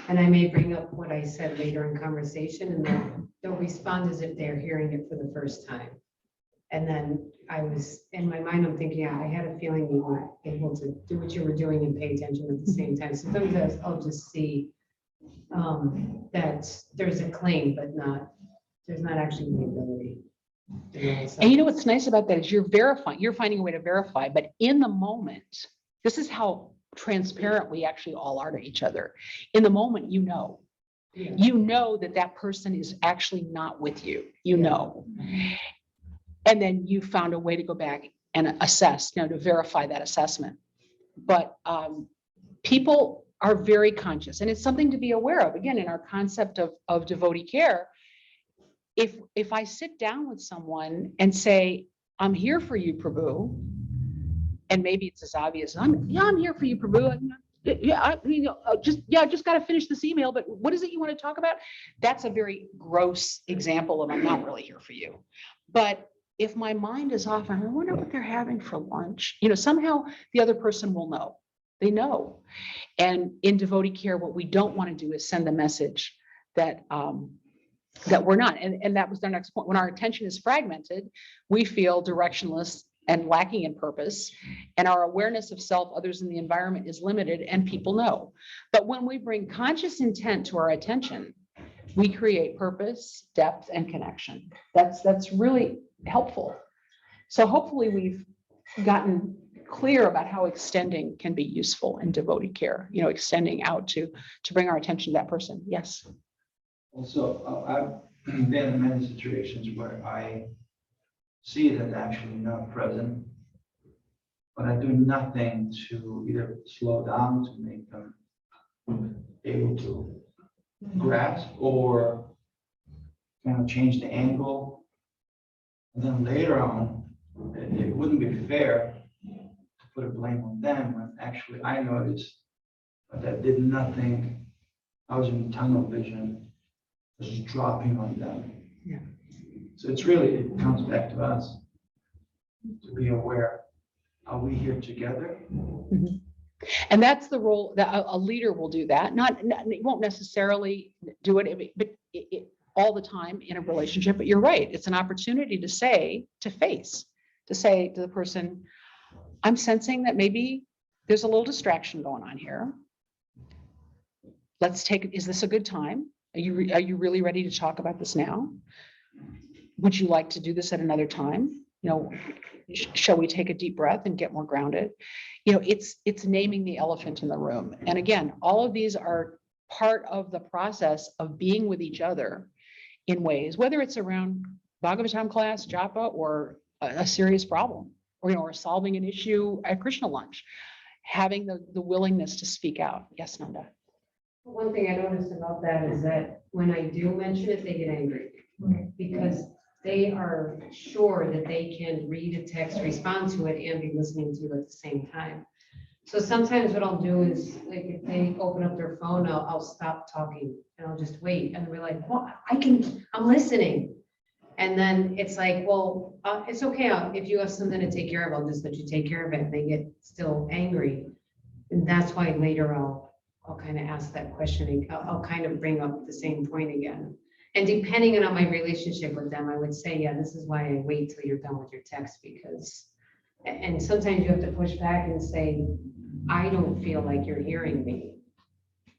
And I may bring up what I said later in conversation, and they'll respond as if they're hearing it for the first time. And then in my mind, I'm thinking, I had a feeling you weren't able to do what you were doing and pay attention at the same time. Sometimes I'll just see that there's a claim, but there's not actually the ability. And you know what's nice about that is you're finding a way to verify, but in the moment, this is how transparent we actually all are to each other. In the moment, you know that person is actually not with you, and then you found a way to go back and assess, to verify that assessment. But people are very conscious, and it's something to be aware of. Again, in our concept of devotee care, if I sit down with someone and say, I'm here for you, Prabhu, and maybe it's as obvious, I'm here for you, Prabhu. Just got to finish this email, but what is it you want to talk about? That's a very gross example of I'm not really here for you. But if my mind is off, I wonder what they're having for lunch. Somehow the other person will know. They know. And in devotee care, what we don't want to do is send the message that we're not. And that was their next point. When our attention is fragmented, we feel directionless and lacking in purpose, and our awareness of self, others, in the environment is limited, and people know. But when we bring conscious intent to our attention, we create purpose, depth, and connection. That's really helpful. So hopefully we've gotten clear about how extending can be useful in devotee care, extending out to bring our attention to that person. Yes. Also, I've been in many situations where I see that actually not present, but I do nothing to either slow down to make them able to grasp or kind of change the angle. And then later on, it wouldn't be fair to put a blame on them when actually I noticed that I did nothing. I was in tunnel vision, just dropping on them. Yeah. So it comes back to us to be aware. Are we here together? Mm-hmm. And that's the role that a leader will do that. It won't necessarily do it, but all the time in a relationship. But you're right. It's an opportunity to say to the person, I'm sensing that maybe there's a little distraction going on here. Is this a good time? Are you really ready to talk about this now? Would you like to do this at another time? Shall we take a deep breath and get more grounded? It's naming the elephant in the room. And again, all of these are part of the process of being with each other in ways, whether it's around Bhagavatam class, japa, or a serious problem, or solving an issue at Krishna lunch, having the willingness to speak out. Yes, Nanda. One thing I noticed about that is that when I do mention it, they get angry because they are sure that they can read a text, respond to it, and be listening to you at the same time. So sometimes what I'll do is, like, if they open up their phone, I'll stop talking and I'll just wait. And we're like, well, I'm listening. And then it's like, well, it's okay. If you have something to take care of, I'll just let you take care of it. And they get still angry. And that's why later I'll kind of ask that question. I'll kind of bring up the same point again. And depending on my relationship with them, I would say, yeah, this is why I wait till you're done with your text, because, and sometimes you have to push back and say, I don't feel like you're hearing me.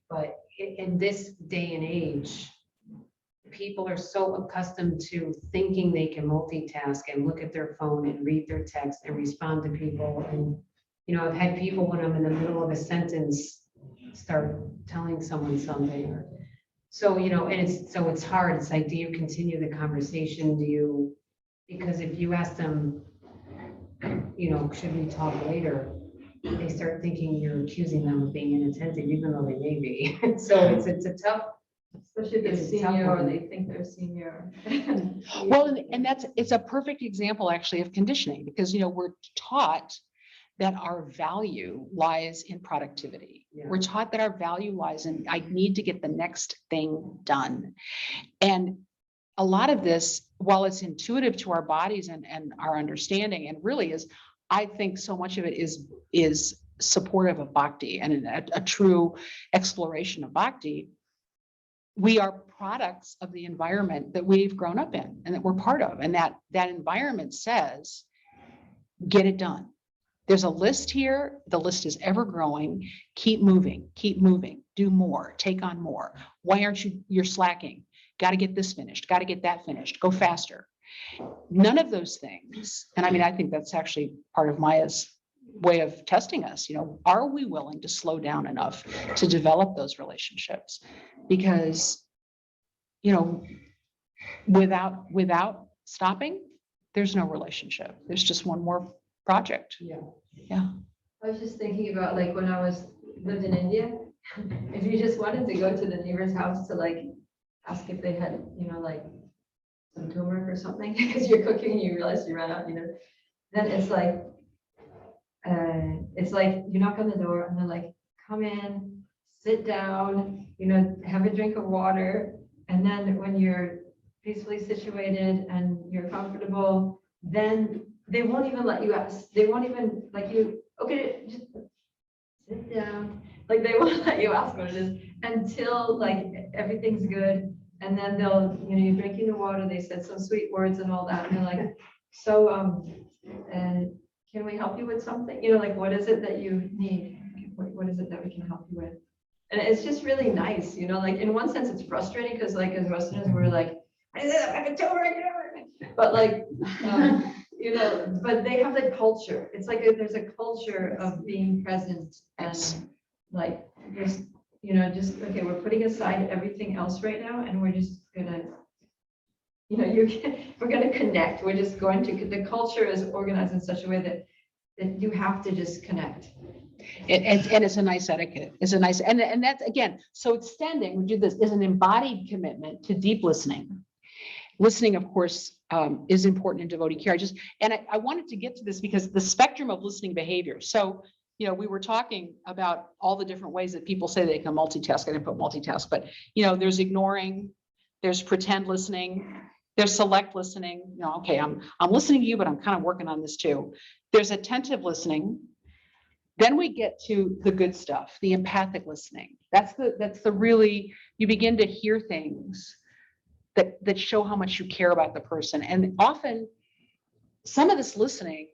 But in this day and age, people are so accustomed to thinking they can multitask and look at their phone and read their text and respond to people. And, you know, I've had people when I'm in the middle of a sentence, start telling someone something or, so, you know, and it's hard. It's like, do you continue the conversation? Do you, because if you ask them, you know, should we talk later? They start thinking you're accusing them of being inattentive, even though they may be. So it's a tough, Especially if they're It's a tough senior or one. they think they're senior. Well, and it's a perfect example actually of conditioning, because, you know, we're taught that our value lies in productivity. Yeah. We're taught that our value lies in, I need to get the next thing done. And a lot of this, while it's intuitive to our bodies and our understanding, and really is, I think so much of it is supportive of bhakti and a true exploration of bhakti. We are products of the environment that we've grown up in and that we're part of. And that environment says, get it done. There's a list here. The list is ever growing. Keep moving, do more, take on more. Why aren't you're slacking? Got to get this finished, got to get that finished, go faster. None of those things. And I mean, I think that's actually part of Maya's way of testing us. You know, are we willing to slow down enough to develop those relationships? Because, you know, without stopping, there's no relationship. There's just one more project. yeah. I was just thinking about like when I lived in India, if you just wanted to go to the neighbor's house to like ask if they had, you know, like some turmeric or something, because you're cooking and you realize you ran out, you know, then it's like you knock on the door and they're like, come in, sit down, you know, have a drink of water. And then when you're peacefully situated and you're comfortable, then they won't even let you ask. They won't even like you, okay, just sit down. Like they won't let you ask what it is until like everything's good. And then they'll, you know, you're drinking the water, they said some sweet words and all that. And they're like, so, and can we help you with something? You know, like, what is it that you need? What is it that we can help you with? And it's just really nice, you know, like in one sense it's frustrating because like as Westerners, we're like, I have a turmeric, but like, you know, but they have the culture. It's like there's a culture of being present and like just, you know, just, okay, we're putting aside everything else right now and we're just gonna, you know, we're gonna connect. We're just going to, the culture is organized in such a way that you have to just connect. And it's a nice etiquette. It's a nice, and that's again, so extending, we do this, is an embodied commitment to deep listening. Listening, of course, is important in devotee care. I wanted to get to this because the spectrum of listening behavior. So, you know, we were talking about all the different ways that people say they can multitask. I didn't put multitask, but, you know, there's ignoring, there's pretend listening, there's select listening. You know, okay, I'm listening to you, but I'm kind of working on this too. There's attentive listening. Then we get to the good stuff, the empathic listening. That's the really, you begin to hear things that show how much you care about the person. And often some of this listening,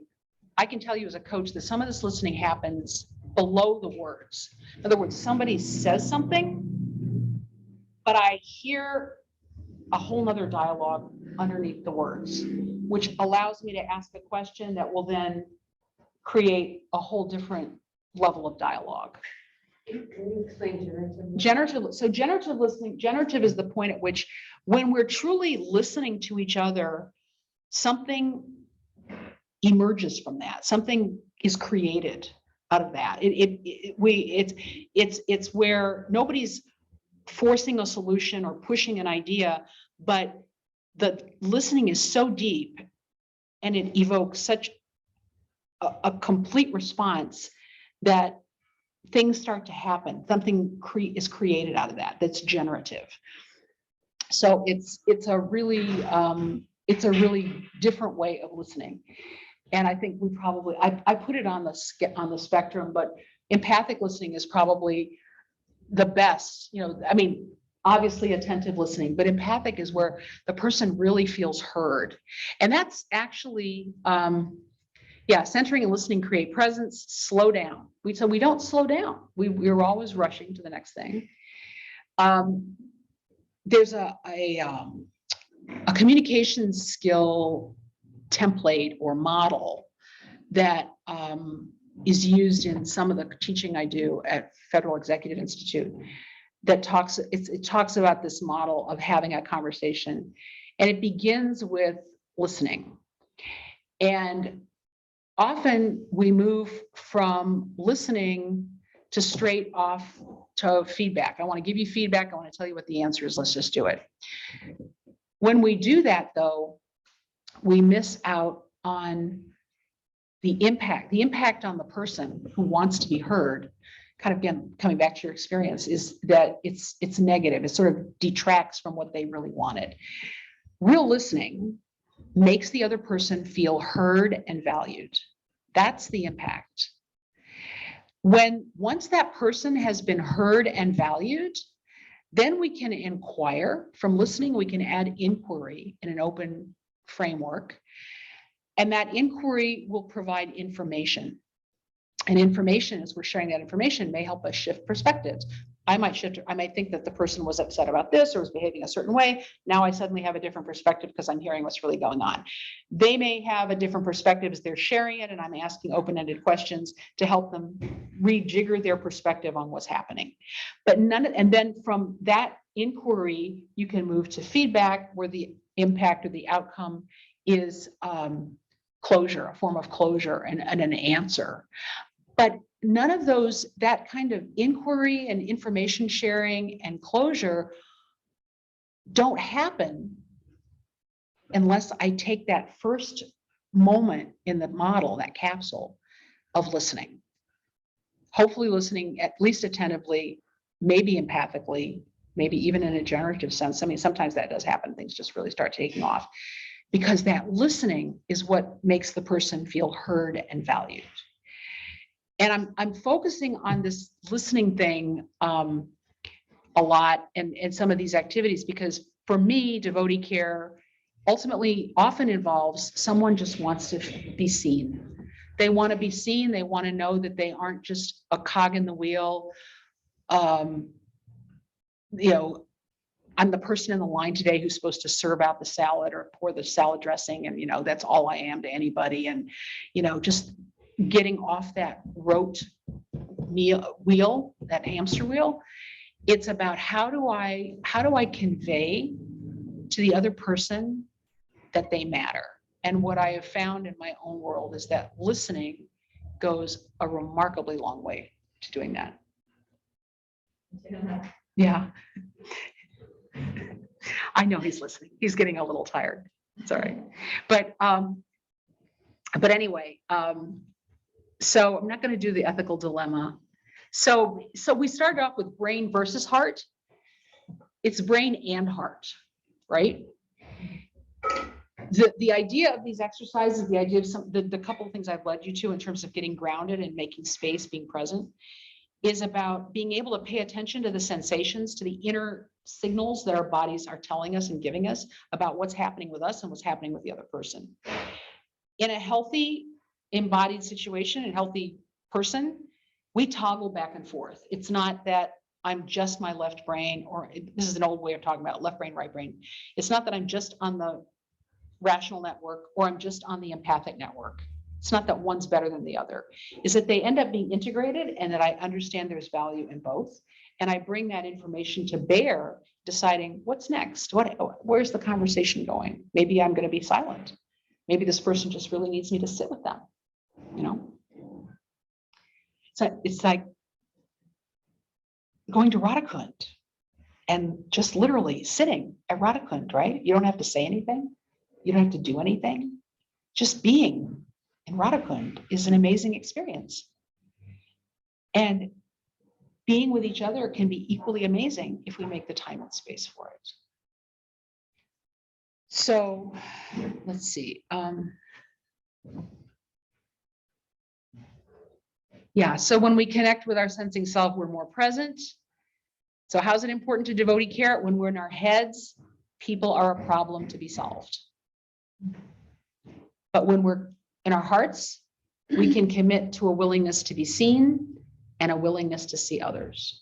I can tell you as a coach that some of this listening happens below the words. In other words, somebody says something, but I hear a whole nother dialogue underneath the words, which allows me to ask a question that will then create a whole different level of dialogue. Can you explain generative? Generative listening, generative is the point at which when we're truly listening to each other, something emerges from that, something is created out of that. It's where nobody's forcing a solution or pushing an idea, but the listening is so deep and it evokes such a complete response that things start to happen. Something is created out of that. That's generative. So it's a really different way of listening. And I think we probably, I put it on the spectrum, but empathic listening is probably the best. You know, I mean, obviously attentive listening, but empathic is where the person really feels heard. And that's actually, centering and listening create presence, slow down. So we don't slow down. We're always rushing to the next thing. there's a communication skill template or model that is used in some of the teaching I do at Federal Executive Institute that it talks about this model of having a conversation, and it begins with listening. And often we move from listening to straight off to feedback. I want to give you feedback. I want to tell you what the answer is. Let's just do it. When we do that, though, we miss out on the impact on the person who wants to be heard. Kind of, again, coming back to your experience, is that it's negative. It sort of detracts from what they really wanted. Real listening makes the other person feel heard and valued. That's the impact. Once that person has been heard and valued, then we can inquire. From listening, we can add inquiry in an open framework. And that inquiry will provide information. And information, as we're sharing that information, may help us shift perspectives. I might think that the person was upset about this or was behaving a certain way. Now I suddenly have a different perspective because I'm hearing what's really going on. They may have a different perspective as they're sharing it, and I'm asking open-ended questions to help them rejigger their perspective on what's happening. And then from that inquiry, you can move to feedback, where the impact or the outcome is closure, a form of closure and an answer. But none of that kind of inquiry and information sharing and closure don't happen unless I take that first moment in the model, that capsule of listening. Hopefully listening at least attentively, maybe empathically, maybe even in a generative sense. I mean, sometimes that does happen. Things just really start taking off, because that listening is what makes the person feel heard and valued. And I'm focusing on this listening thing a lot and some of these activities, because for me, devotee care ultimately often involves someone just wants to be seen. They want to be seen. They want to know that they aren't just a cog in the wheel. I'm the person in the line today who's supposed to serve out the salad or pour the salad dressing, and that's all I am to anybody. And just getting off that rote wheel, that hamster wheel. It's about how do I convey to the other person that they matter. And what I have found in my own world is that listening goes a remarkably long way to doing that. Yeah. I know he's listening. He's getting a little tired. It's all right. But anyway, so I'm not going to do the ethical dilemma. So we started off with brain versus heart. It's brain and heart, right? The idea of these exercises, the idea of the couple of things I've led you to in terms of getting grounded and making space, being present, is about being able to pay attention to the sensations, to the inner signals that our bodies are telling us and giving us about what's happening with us and what's happening with the other person. In a healthy embodied situation, a healthy person, we toggle back and forth. It's not that I'm just my left brain, or this is an old way of talking about left brain, right brain. It's not that I'm just on the rational network or I'm just on the empathic network. It's not that one's better than the other. It's that they end up being integrated, and that I understand there's value in both. And I bring that information to bear, deciding what's next, where's the conversation going? Maybe I'm going to be silent. Maybe this person just really needs me to sit with them. It's like going to Radhakund and just literally sitting at Radhakund, right? You don't have to say anything. You don't have to do anything. Just being in Radhakund is an amazing experience. And being with each other can be equally amazing if we make the time and space for it. So let's see. So when we connect with our sensing self, we're more present. So how's it important to devotee care? When we're in our heads, people are a problem to be solved. But when we're in our hearts, we can commit to a willingness to be seen and a willingness to see others.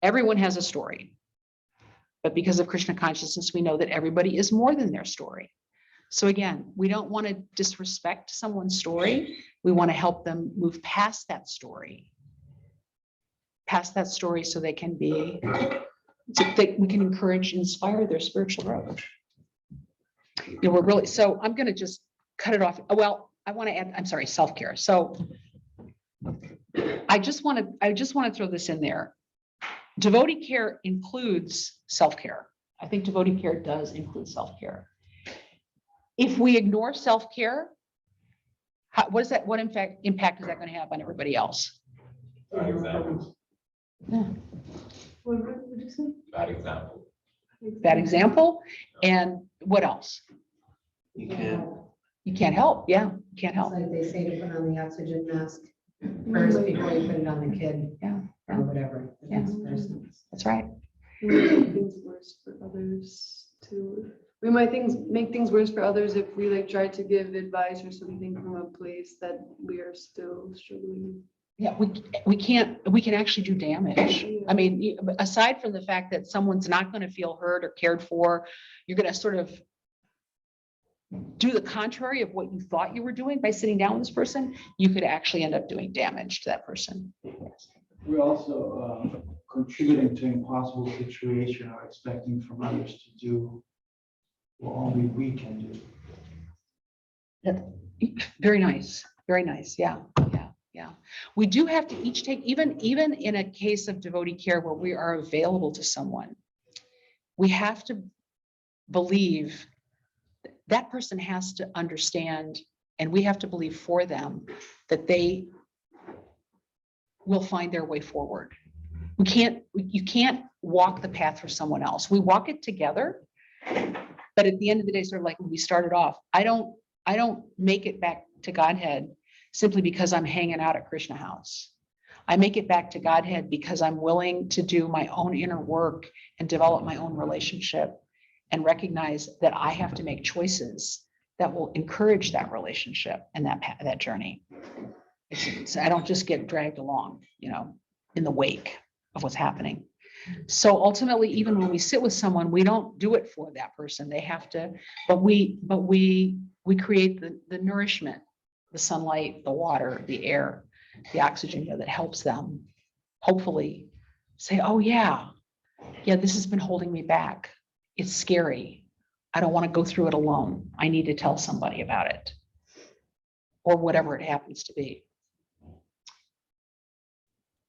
Everyone has a story, But because of Krishna consciousness, we know that everybody is more than their story. So again, we don't want to disrespect someone's story. We want to help them move past that story. So they can be, so that we can encourage and inspire their spiritual growth. You know, we're really, so I'm going to just cut it off. Well, I want to add, I'm sorry, self-care. So I just want to throw this in there. Devotee care includes self-care. I think devotee care does include self-care. If we ignore self-care, what is that? What impact is that going to have on everybody else? Bad examples. Yeah. What would you say? Bad example. Bad example. And what else? You can't. You can't help. Yeah, you can't It's help. like they say to put on the oxygen mask first before you put it on the kid Yeah, or whatever. the Yeah. next person. that's right. We might make things worse for others too. We might make things worse for others if we like try to give advice or something from a place that we are still struggling. Yeah, we can actually do damage. I mean, aside from the fact that someone's not going to feel heard or cared for, you're going to sort of do the contrary of what you thought you were doing by sitting down with this person. You could actually end up doing damage to that person. We're also contributing to impossible situation or expecting from others to do what only we can do. Very nice, very nice. Yeah. We do have to each take, even in a case of devotee care where we are available to someone, we have to believe that person has to understand, and we have to believe for them that they will find their way forward. You can't walk the path for someone else. We walk it together, but at the end of the day, sort of like when we started off, I don't make it back to Godhead simply because I'm hanging out at Krishna house. I make it back to Godhead because I'm willing to do my own inner work and develop my own relationship and recognize that I have to make choices that will encourage that relationship and that journey. I don't just get dragged along, in the wake of what's happening. So ultimately, even when we sit with someone, we don't do it for that person. They have to, but we create the nourishment, the sunlight, the water, the air, the oxygen that helps them hopefully say, oh yeah, this has been holding me back. It's scary. I don't want to go through it alone. I need to tell somebody about it, or whatever it happens to be.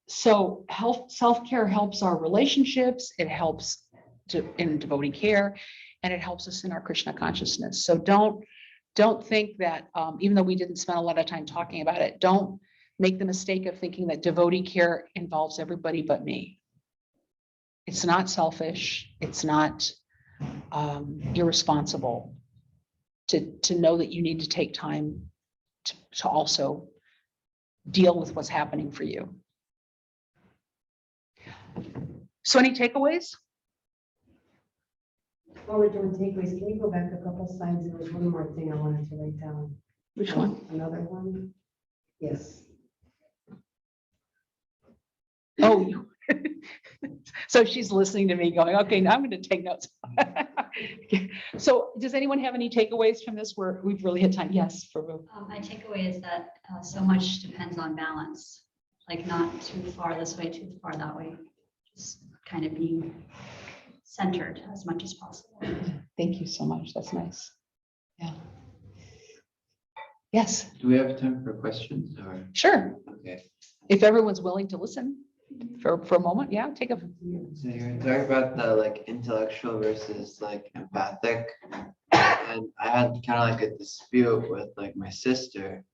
So self-care helps our relationships. It helps in devotee care, and it helps us in our Krishna consciousness. So don't think that, even though we didn't spend a lot of time talking about it, don't make the mistake of thinking that devotee care involves everybody but me. It's not selfish. It's not irresponsible to know that you need to take time to also deal with what's happening for you. So any takeaways? While we're doing takeaways, can you go back a couple slides? There was one more thing I wanted to write down. Which one? Another one? Yes. Oh, so she's listening to me going, okay, now I'm going to take notes. So does anyone have any takeaways from this where we've really had time? Yes, prabhu. My takeaway is that so much depends on balance, like not too far this way, too far that way. Just kind of being centered as much as possible. Thank you so much. That's nice. Yeah. Yes, Do we have time for questions or? sure. Okay, If everyone's willing to listen for a moment, yeah, take a. so you're talking about the like intellectual versus like empathic. And I had kind of like a dispute with like my sister.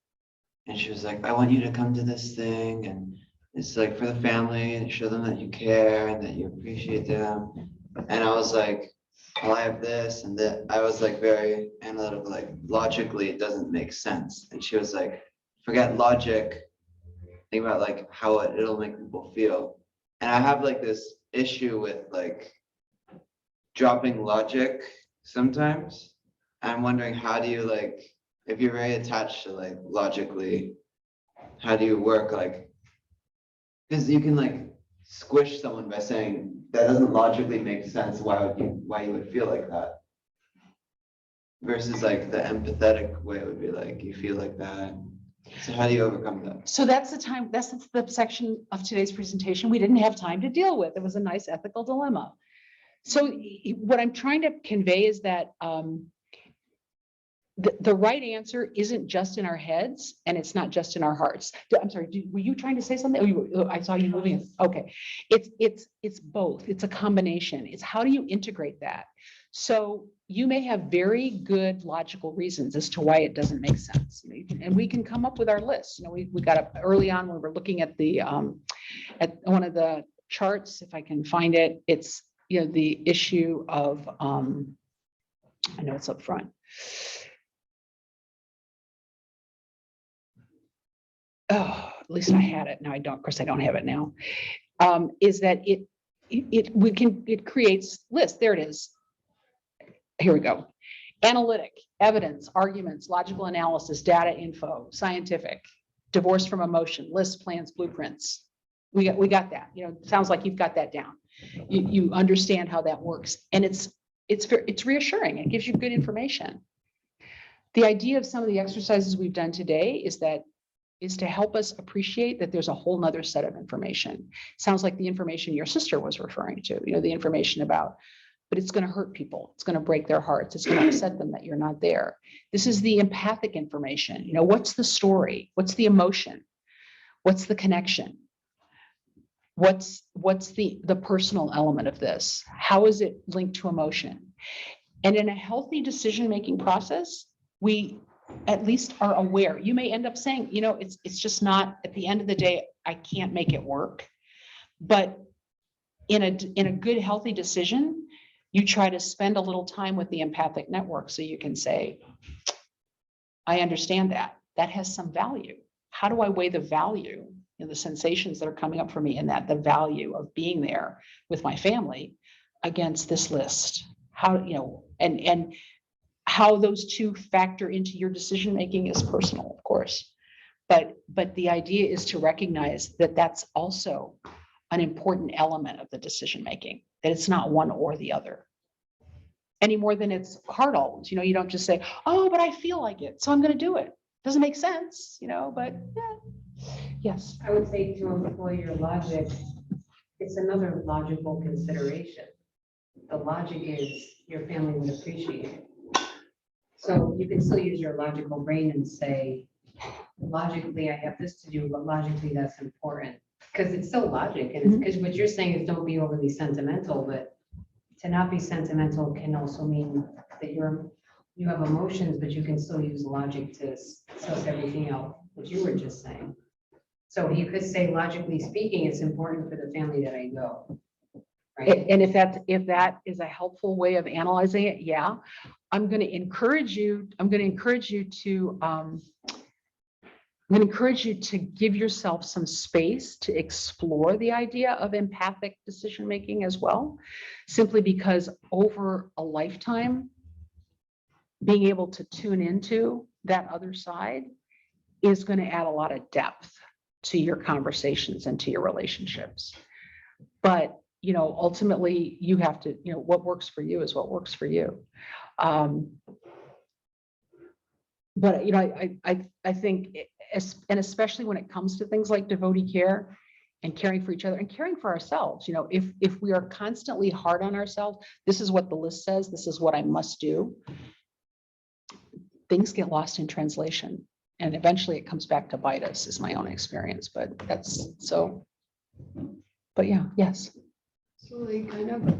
And she was like, I want you to come to this thing and it's like for the family and show them that you care and that you appreciate them. And I was like, well, I have this and that. I was like very analytical, like logically, it doesn't make sense. And she was like, forget logic. Think about like how it'll make people feel. And I have like this issue with like dropping logic sometimes. I'm wondering, how do you like, if you're very attached to like logically, how do you work like, because you can like squish someone by saying that doesn't logically make sense. Why you would feel like that? Versus like the empathetic way would be like, you feel like that. So how do you overcome that? So that's the section of today's presentation we didn't have time to deal with. It was a nice ethical dilemma. So what I'm trying to convey is that the right answer isn't just in our heads and it's not just in our hearts. I'm sorry, were you trying to say something? I saw you moving. Okay. It's both. It's a combination. It's how do you integrate that? So you may have very good logical reasons as to why it doesn't make sense. And we can come up with our list. We got up early on when we're looking at the at one of the charts, if I can find it. It's the issue of I know it's up front. Oh, at least I had it. Now I don't, of course I don't have it now. Is that it creates lists. There it is. Here we go. Analytic, evidence, arguments, logical analysis, data info, scientific, divorce from emotion, lists, plans, blueprints. We got that. It sounds like you've got that down. You understand how that works. And it's reassuring. It gives you good information. The idea of some of the exercises we've done today is to help us appreciate that there's a whole nother set of information. Sounds like the information your sister was referring to, the information about, but it's going to hurt people. It's going to break their hearts. It's going to upset them that you're not there. This is the empathic information. What's the story? What's the emotion? What's the connection? What's the personal element of this? How is it linked to emotion? And in a healthy decision-making process, we at least are aware. You may end up saying, it's just not, at the end of the day, I can't make it work. But in a good, healthy decision, you try to spend a little time with the empathic network so you can say, I understand that. That has some value. How do I weigh the value, the sensations that are coming up for me and the value of being there with my family against this list? How, and how those two factor into your decision-making is personal, of course. But the idea is to recognize that that's also an important element of the decision-making, that it's not one or the other. Any more than it's hard always. You don't just say, oh, but I feel like it, so I'm going to do it. Doesn't make sense, but yeah. Yes. I would say to employ your logic, it's another logical consideration. The logic is your family would appreciate it. So you can still use your logical brain and say, logically, I have this to do, but logically that's important. Because it's still logic. And because what you're saying is don't be overly sentimental, but to not be sentimental can also mean that you have emotions, but you can still use logic to suss everything out, what you were just saying. So you could say, logically speaking, it's important for the family that I go. Right? And if that is a helpful way of analyzing it, yeah, I'm going to encourage you to give yourself some space to explore the idea of empathic decision-making as well, simply because over a lifetime, being able to tune into that other side is going to add a lot of depth to your conversations and to your relationships. But ultimately you have to, what works for you is what works for you. But I think, and especially when it comes to things like devotee care and caring for each other and caring for ourselves, if we are constantly hard on ourselves, this is what the list says, this is what I must do, things get lost in translation. And eventually it comes back to bite us, is my own experience, but that's so, but yeah, yes. So like kind of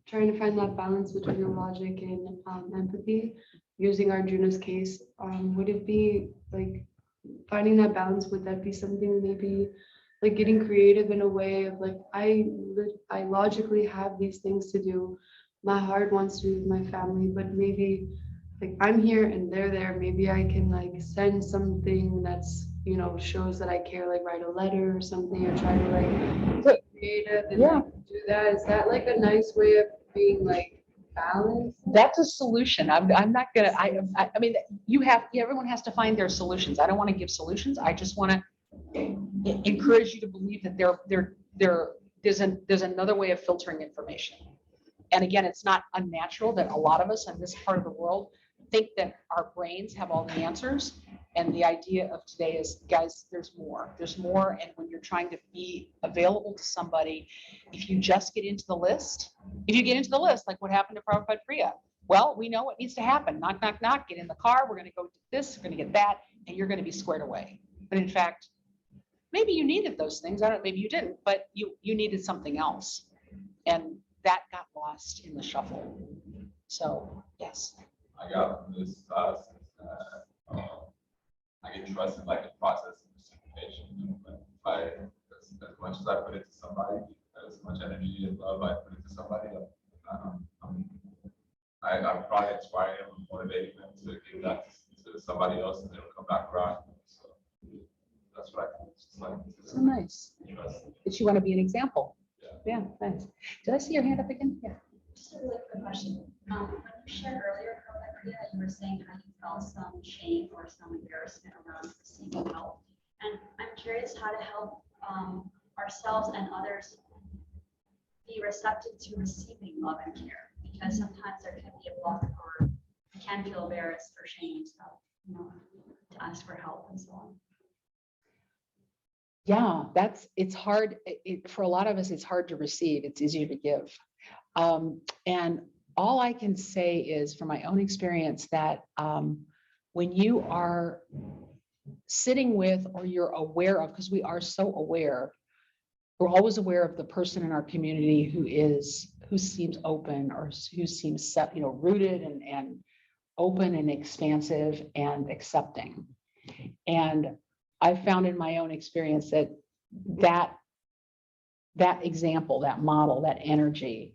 trying to find that balance between the logic and empathy, using Arjuna's case, would it be like finding that balance? Would that be something maybe like getting creative in a way of like, I logically have these things to do. My heart wants to be with my family, but maybe like I'm here and they're there. Maybe I can like send something that's, shows that I care, like write a letter or something, or try to like get creative and like, do that. Is that like a nice way of being like balanced? That's a solution. I'm not gonna, I mean, everyone has to find their solutions. I don't want to give solutions. I just want to encourage you to believe that there's another way of filtering information. And again, it's not unnatural that a lot of us in this part of the world think that our brains have all the answers. And the idea of today is, guys, there's more. And when you're trying to be available to somebody, if you just get into the list, like what happened to Prabhupada Priya, well, we know what needs to happen. Knock, knock, knock, get in the car. We're going to go do this, we're going to get that, and you're going to be squared away. But in fact, maybe you needed those things. I don't know, maybe you didn't, but you needed something else. And that got lost in the shuffle. So, yes. I got from this class is that I can trust in like the process of reciprocation. You know, like as much as I put into somebody, as much energy and love I put into somebody, I probably inspire them and motivate them to give that to somebody else, and it'll come back around. So that's what I think. It's just like So nice. trust. That you want to be an example. Yeah. Yeah, thanks. Did I see your hand up again? Yeah. Just a really quick question. When you shared earlier, Priya, you were saying how you felt some shame or some embarrassment around receiving help. And I'm curious how to help ourselves and others be receptive to receiving love and care, because sometimes there can be a block or we can feel embarrassed or shamed, so, you know, to ask for help and so on. Yeah, it's hard. For a lot of us, it's hard to receive. It's easier to give. And all I can say is from my own experience that when you are sitting with, or you're aware of, because we are so aware, we're always aware of the person in our community who seems open, or who seems rooted and open and expansive and accepting. And I found in my own experience that example, that model, that energy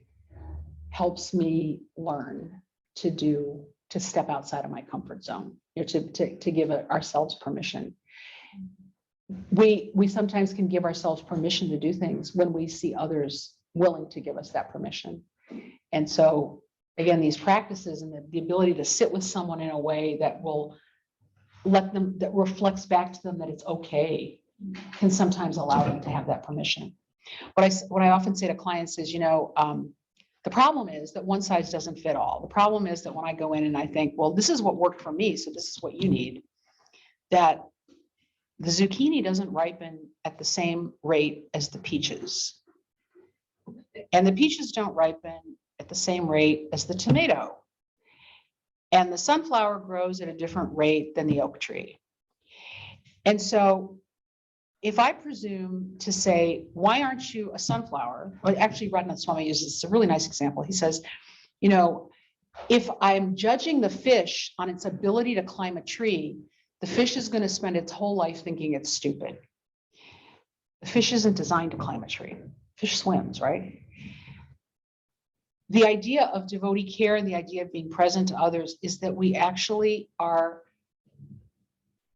helps me learn to step outside of my comfort zone, to give ourselves permission. We sometimes can give ourselves permission to do things when we see others willing to give us that permission. And so again, these practices and the ability to sit with someone in a way that will that reflects back to them that it's okay, can sometimes allow them to have that permission. What I often say to clients is, the problem is that one size doesn't fit all. The problem is that when I go in and I think, well, this is what worked for me, so this is what you need, that the zucchini doesn't ripen at the same rate as the peaches. And the peaches don't ripen at the same rate as the tomato. And the sunflower grows at a different rate than the oak tree. And so if I presume to say, why aren't you a sunflower? Well, actually, Radhanath Swami uses a really nice example. He says, if I'm judging the fish on its ability to climb a tree, the fish is going to spend its whole life thinking it's stupid. The fish isn't designed to climb a tree. Fish swims, right? The idea of devotee care and the idea of being present to others is that we actually are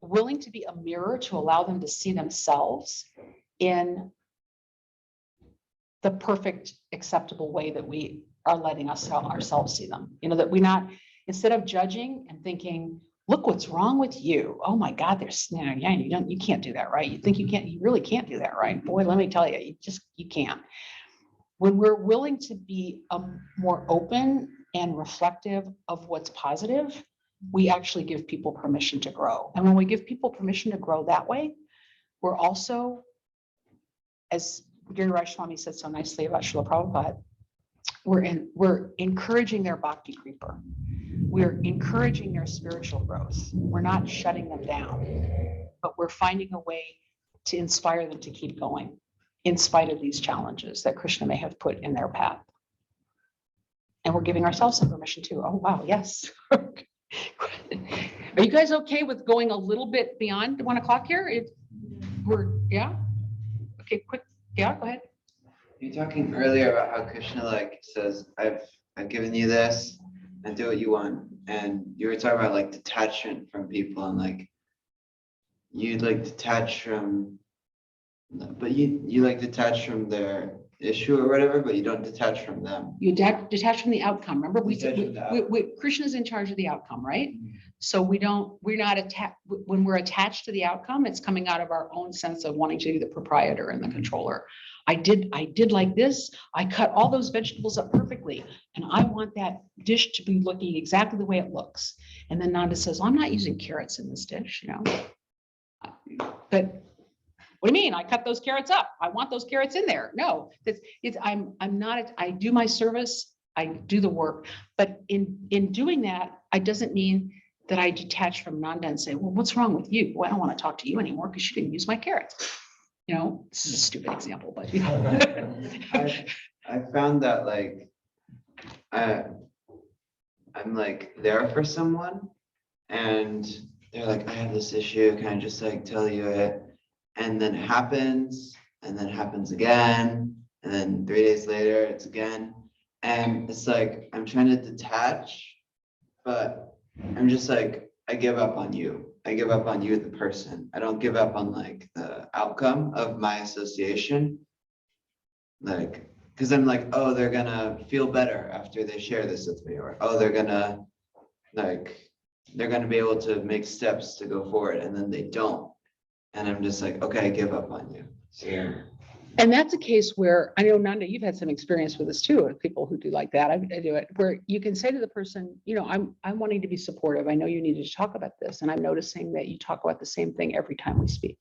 willing to be a mirror to allow them to see themselves in the perfect, acceptable way that we are letting ourselves see them. That we not, instead of judging and thinking, look what's wrong with you. Oh my God, you can't do that, right? You think you can't, you really can't do that, right? Boy, let me tell you, you can't. When we're willing to be more open and reflective of what's positive, we actually give people permission to grow. And when we give people permission to grow that way, we're also, as Giriraj Swami said so nicely about Srila Prabhupada, we're encouraging their bhakti creeper. We're encouraging their spiritual growth. We're not shutting them down, but we're finding a way to inspire them to keep going in spite of these challenges that Krishna may have put in their path. And we're giving ourselves some permission too. Oh, wow, yes. Are you guys okay with going a little bit beyond 1 o'clock here? Yeah? Okay, quick. Yeah, go ahead. You're talking earlier about how Krishna says, I've given you this and do what you want. And you were talking about detachment from people and you'd detach from, but you detach from their issue or whatever, but you don't detach from them. You detach from the outcome. Remember, Detach from the Krishna's in charge of the outcome, right? Mhm. So we're not attached, when we're attached to the outcome, it's coming out of our own sense of wanting to be the proprietor and the controller. I did like this. I cut all those vegetables up perfectly. And I want that dish to be looking exactly the way it looks. And then Nanda says, I'm not using carrots in this dish, you know? But what do you mean? I cut those carrots up. I want those carrots in there. No, I'm not, I do my service, I do the work. But in doing that, it doesn't mean that I detach from Nanda and say, well, what's wrong with you? Well, I don't want to talk to you anymore because you didn't use my carrots. You know, this is a stupid example, but. I found that like, I'm like there for someone and they're like, I have this issue, can I just like tell you it? And then it happens, and then it happens again, and then 3 days later, it's again. And it's like, I'm trying to detach, but I'm just like, I give up on you. I give up on you, the person. I don't give up on like the outcome of my association. Like, because I'm like, oh, they're gonna feel better after they share this with me, or oh, they're gonna be able to make steps to go forward, and then they don't. And I'm just like, okay, I give up on you. So, And that's a case where, I know, Nanda, you've had some experience with this too, of people who do like that. I do it, where you can say to the person, you know, I'm wanting to be supportive. I know you needed to talk about this. And I'm noticing that you talk about the same thing every time we speak.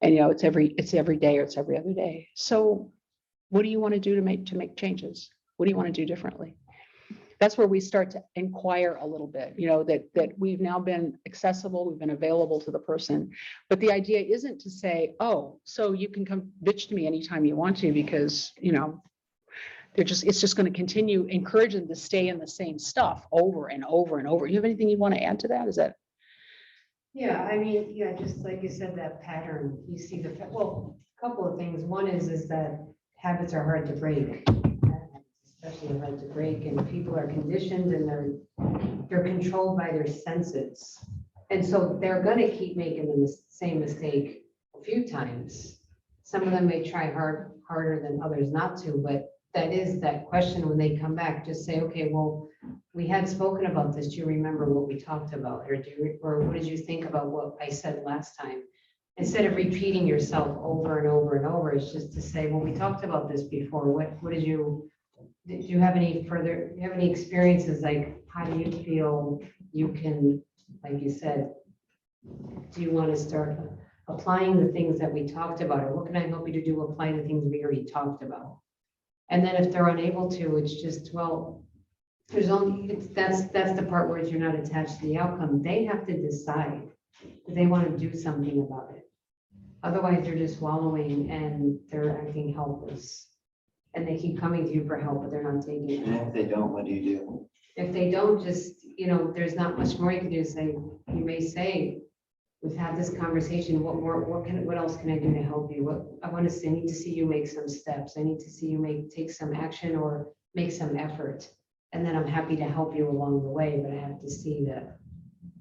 And, you know, it's every day or it's every other day. So what do you want to do to make changes? What do you want to do differently? That's where we start to inquire a little bit, you know, that we've now been accessible, we've been available to the person. But the idea isn't to say, oh, so you can come bitch to me anytime you want to, because, you know, it's just going to continue, encourage them to stay in the same stuff over and over and over. You have anything you want to add to that? Is that? Yeah, I mean, yeah, just like you said, that pattern, you see well, a couple of things. One is that habits are hard to break. Especially hard to break, and people are conditioned and they're controlled by their senses. And so they're going to keep making the same mistake a few times. Some of them may try harder than others not to, but that is that question when they come back, just say, okay, well, we had spoken about this. Do you remember what we talked about? Or what did you think about what I said last time? Instead of repeating yourself over and over and over, it's just to say, well, we talked about this before. What did you have any experiences? Like, how do you feel you can, like you said, do you want to start applying the things that we talked about? Or what can I help you to do? Apply the things we already talked about. And then if they're unable to, it's just, well, there's only, that's the part where you're not attached to the outcome. They have to decide that they want to do something about it. Otherwise, they're just wallowing and they're acting helpless. And they keep coming to you for help, but they're not taking it. and if they don't, what do you do? If they don't, just, you know, there's not much more you can do. You may say, we've had this conversation. What else can I do to help you? I need to see you make some steps. I need to see you take some action or make some effort. And then I'm happy to help you along the way, but I have to see that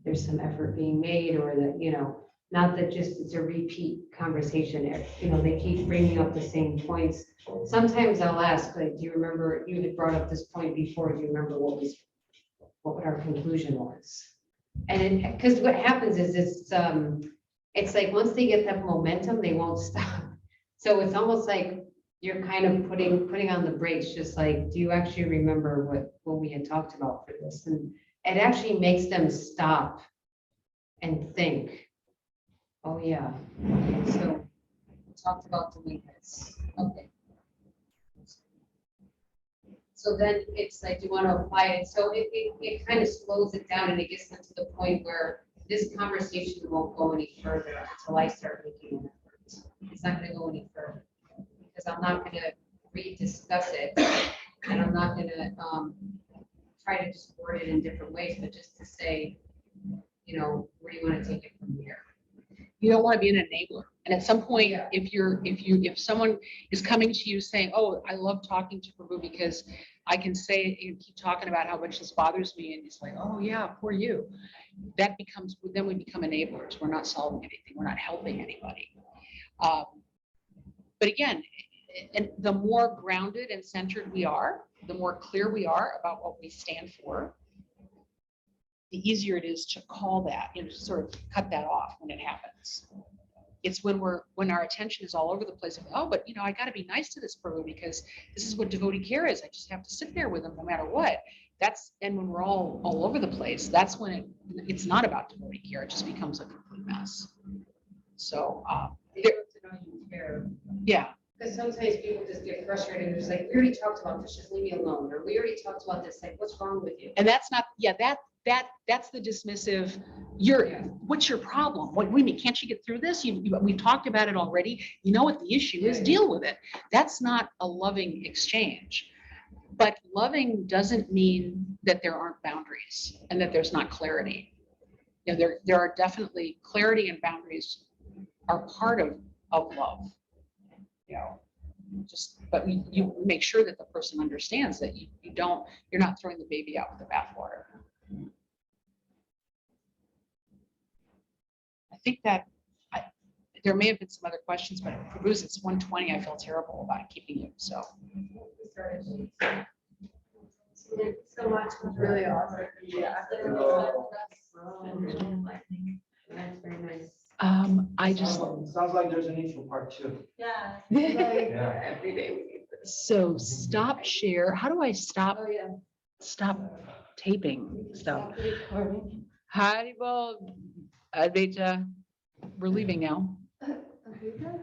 there's some effort being made, or that, you know, not that just it's a repeat conversation. You know, they keep bringing up the same points. Sometimes I'll ask, like, do you remember, you had brought up this point before, do you remember what our conclusion was? And because what happens is it's like once they get that momentum, they won't stop. So it's almost like you're kind of putting on the brakes, just like, do you actually remember what we had talked about for this? And it actually makes them stop and think, oh yeah, okay, so we talked about doing this. Okay. So then it's like, you want to apply it. So it kind of slows it down, and it gets them to the point where this conversation won't go any further until I start making an effort. It's not going to go any further because I'm not going to rediscuss it, and I'm not going to try to just word it in different ways, but just to say, you know, where do you want to take it from here? You don't want to be an enabler. And at some point, Yeah. if someone is coming to you saying, oh, I love talking to Prabhu because I can say, you keep talking about how much this bothers me. And it's like, oh yeah, poor you. Then we become enablers. We're not solving anything. We're not helping anybody. But again, and the more grounded and centered we are, the more clear we are about what we stand for, the easier it is to call that and sort of cut that off when it happens. It's when our attention is all over the place of, oh, but I got to be nice to this prabhu because this is what devotee care is. I just have to sit there with them no matter what. And when we're all over the place, that's when it's not about devotee care. It just becomes a complete mess. So, yeah. Because sometimes people just get frustrated, and just like, we already talked about this, just leave me alone, or we already talked about this, like, what's wrong with you? And that's not, that's the dismissive, what's your problem? What do you mean? Can't you get through this? We've talked about it already. You know what the issue is, deal with it. That's not a loving exchange. But loving doesn't mean that there aren't boundaries and that there's not clarity. There are definitely clarity, and boundaries are part of love. But you make sure that the person understands that you're not throwing the baby out with the bathwater. I think that there may have been some other questions, but Prabhu's, it's 1:20. I feel terrible about keeping you. So. So much, really awesome. Yeah. That's very nice. I just. Sounds like there's a need for part 2. Yeah. Yeah. Every day we need this. So stop share. How do I stop Oh, yeah. taping stuff? Stop recording. Haribol, Advaita, we're leaving now. Avita?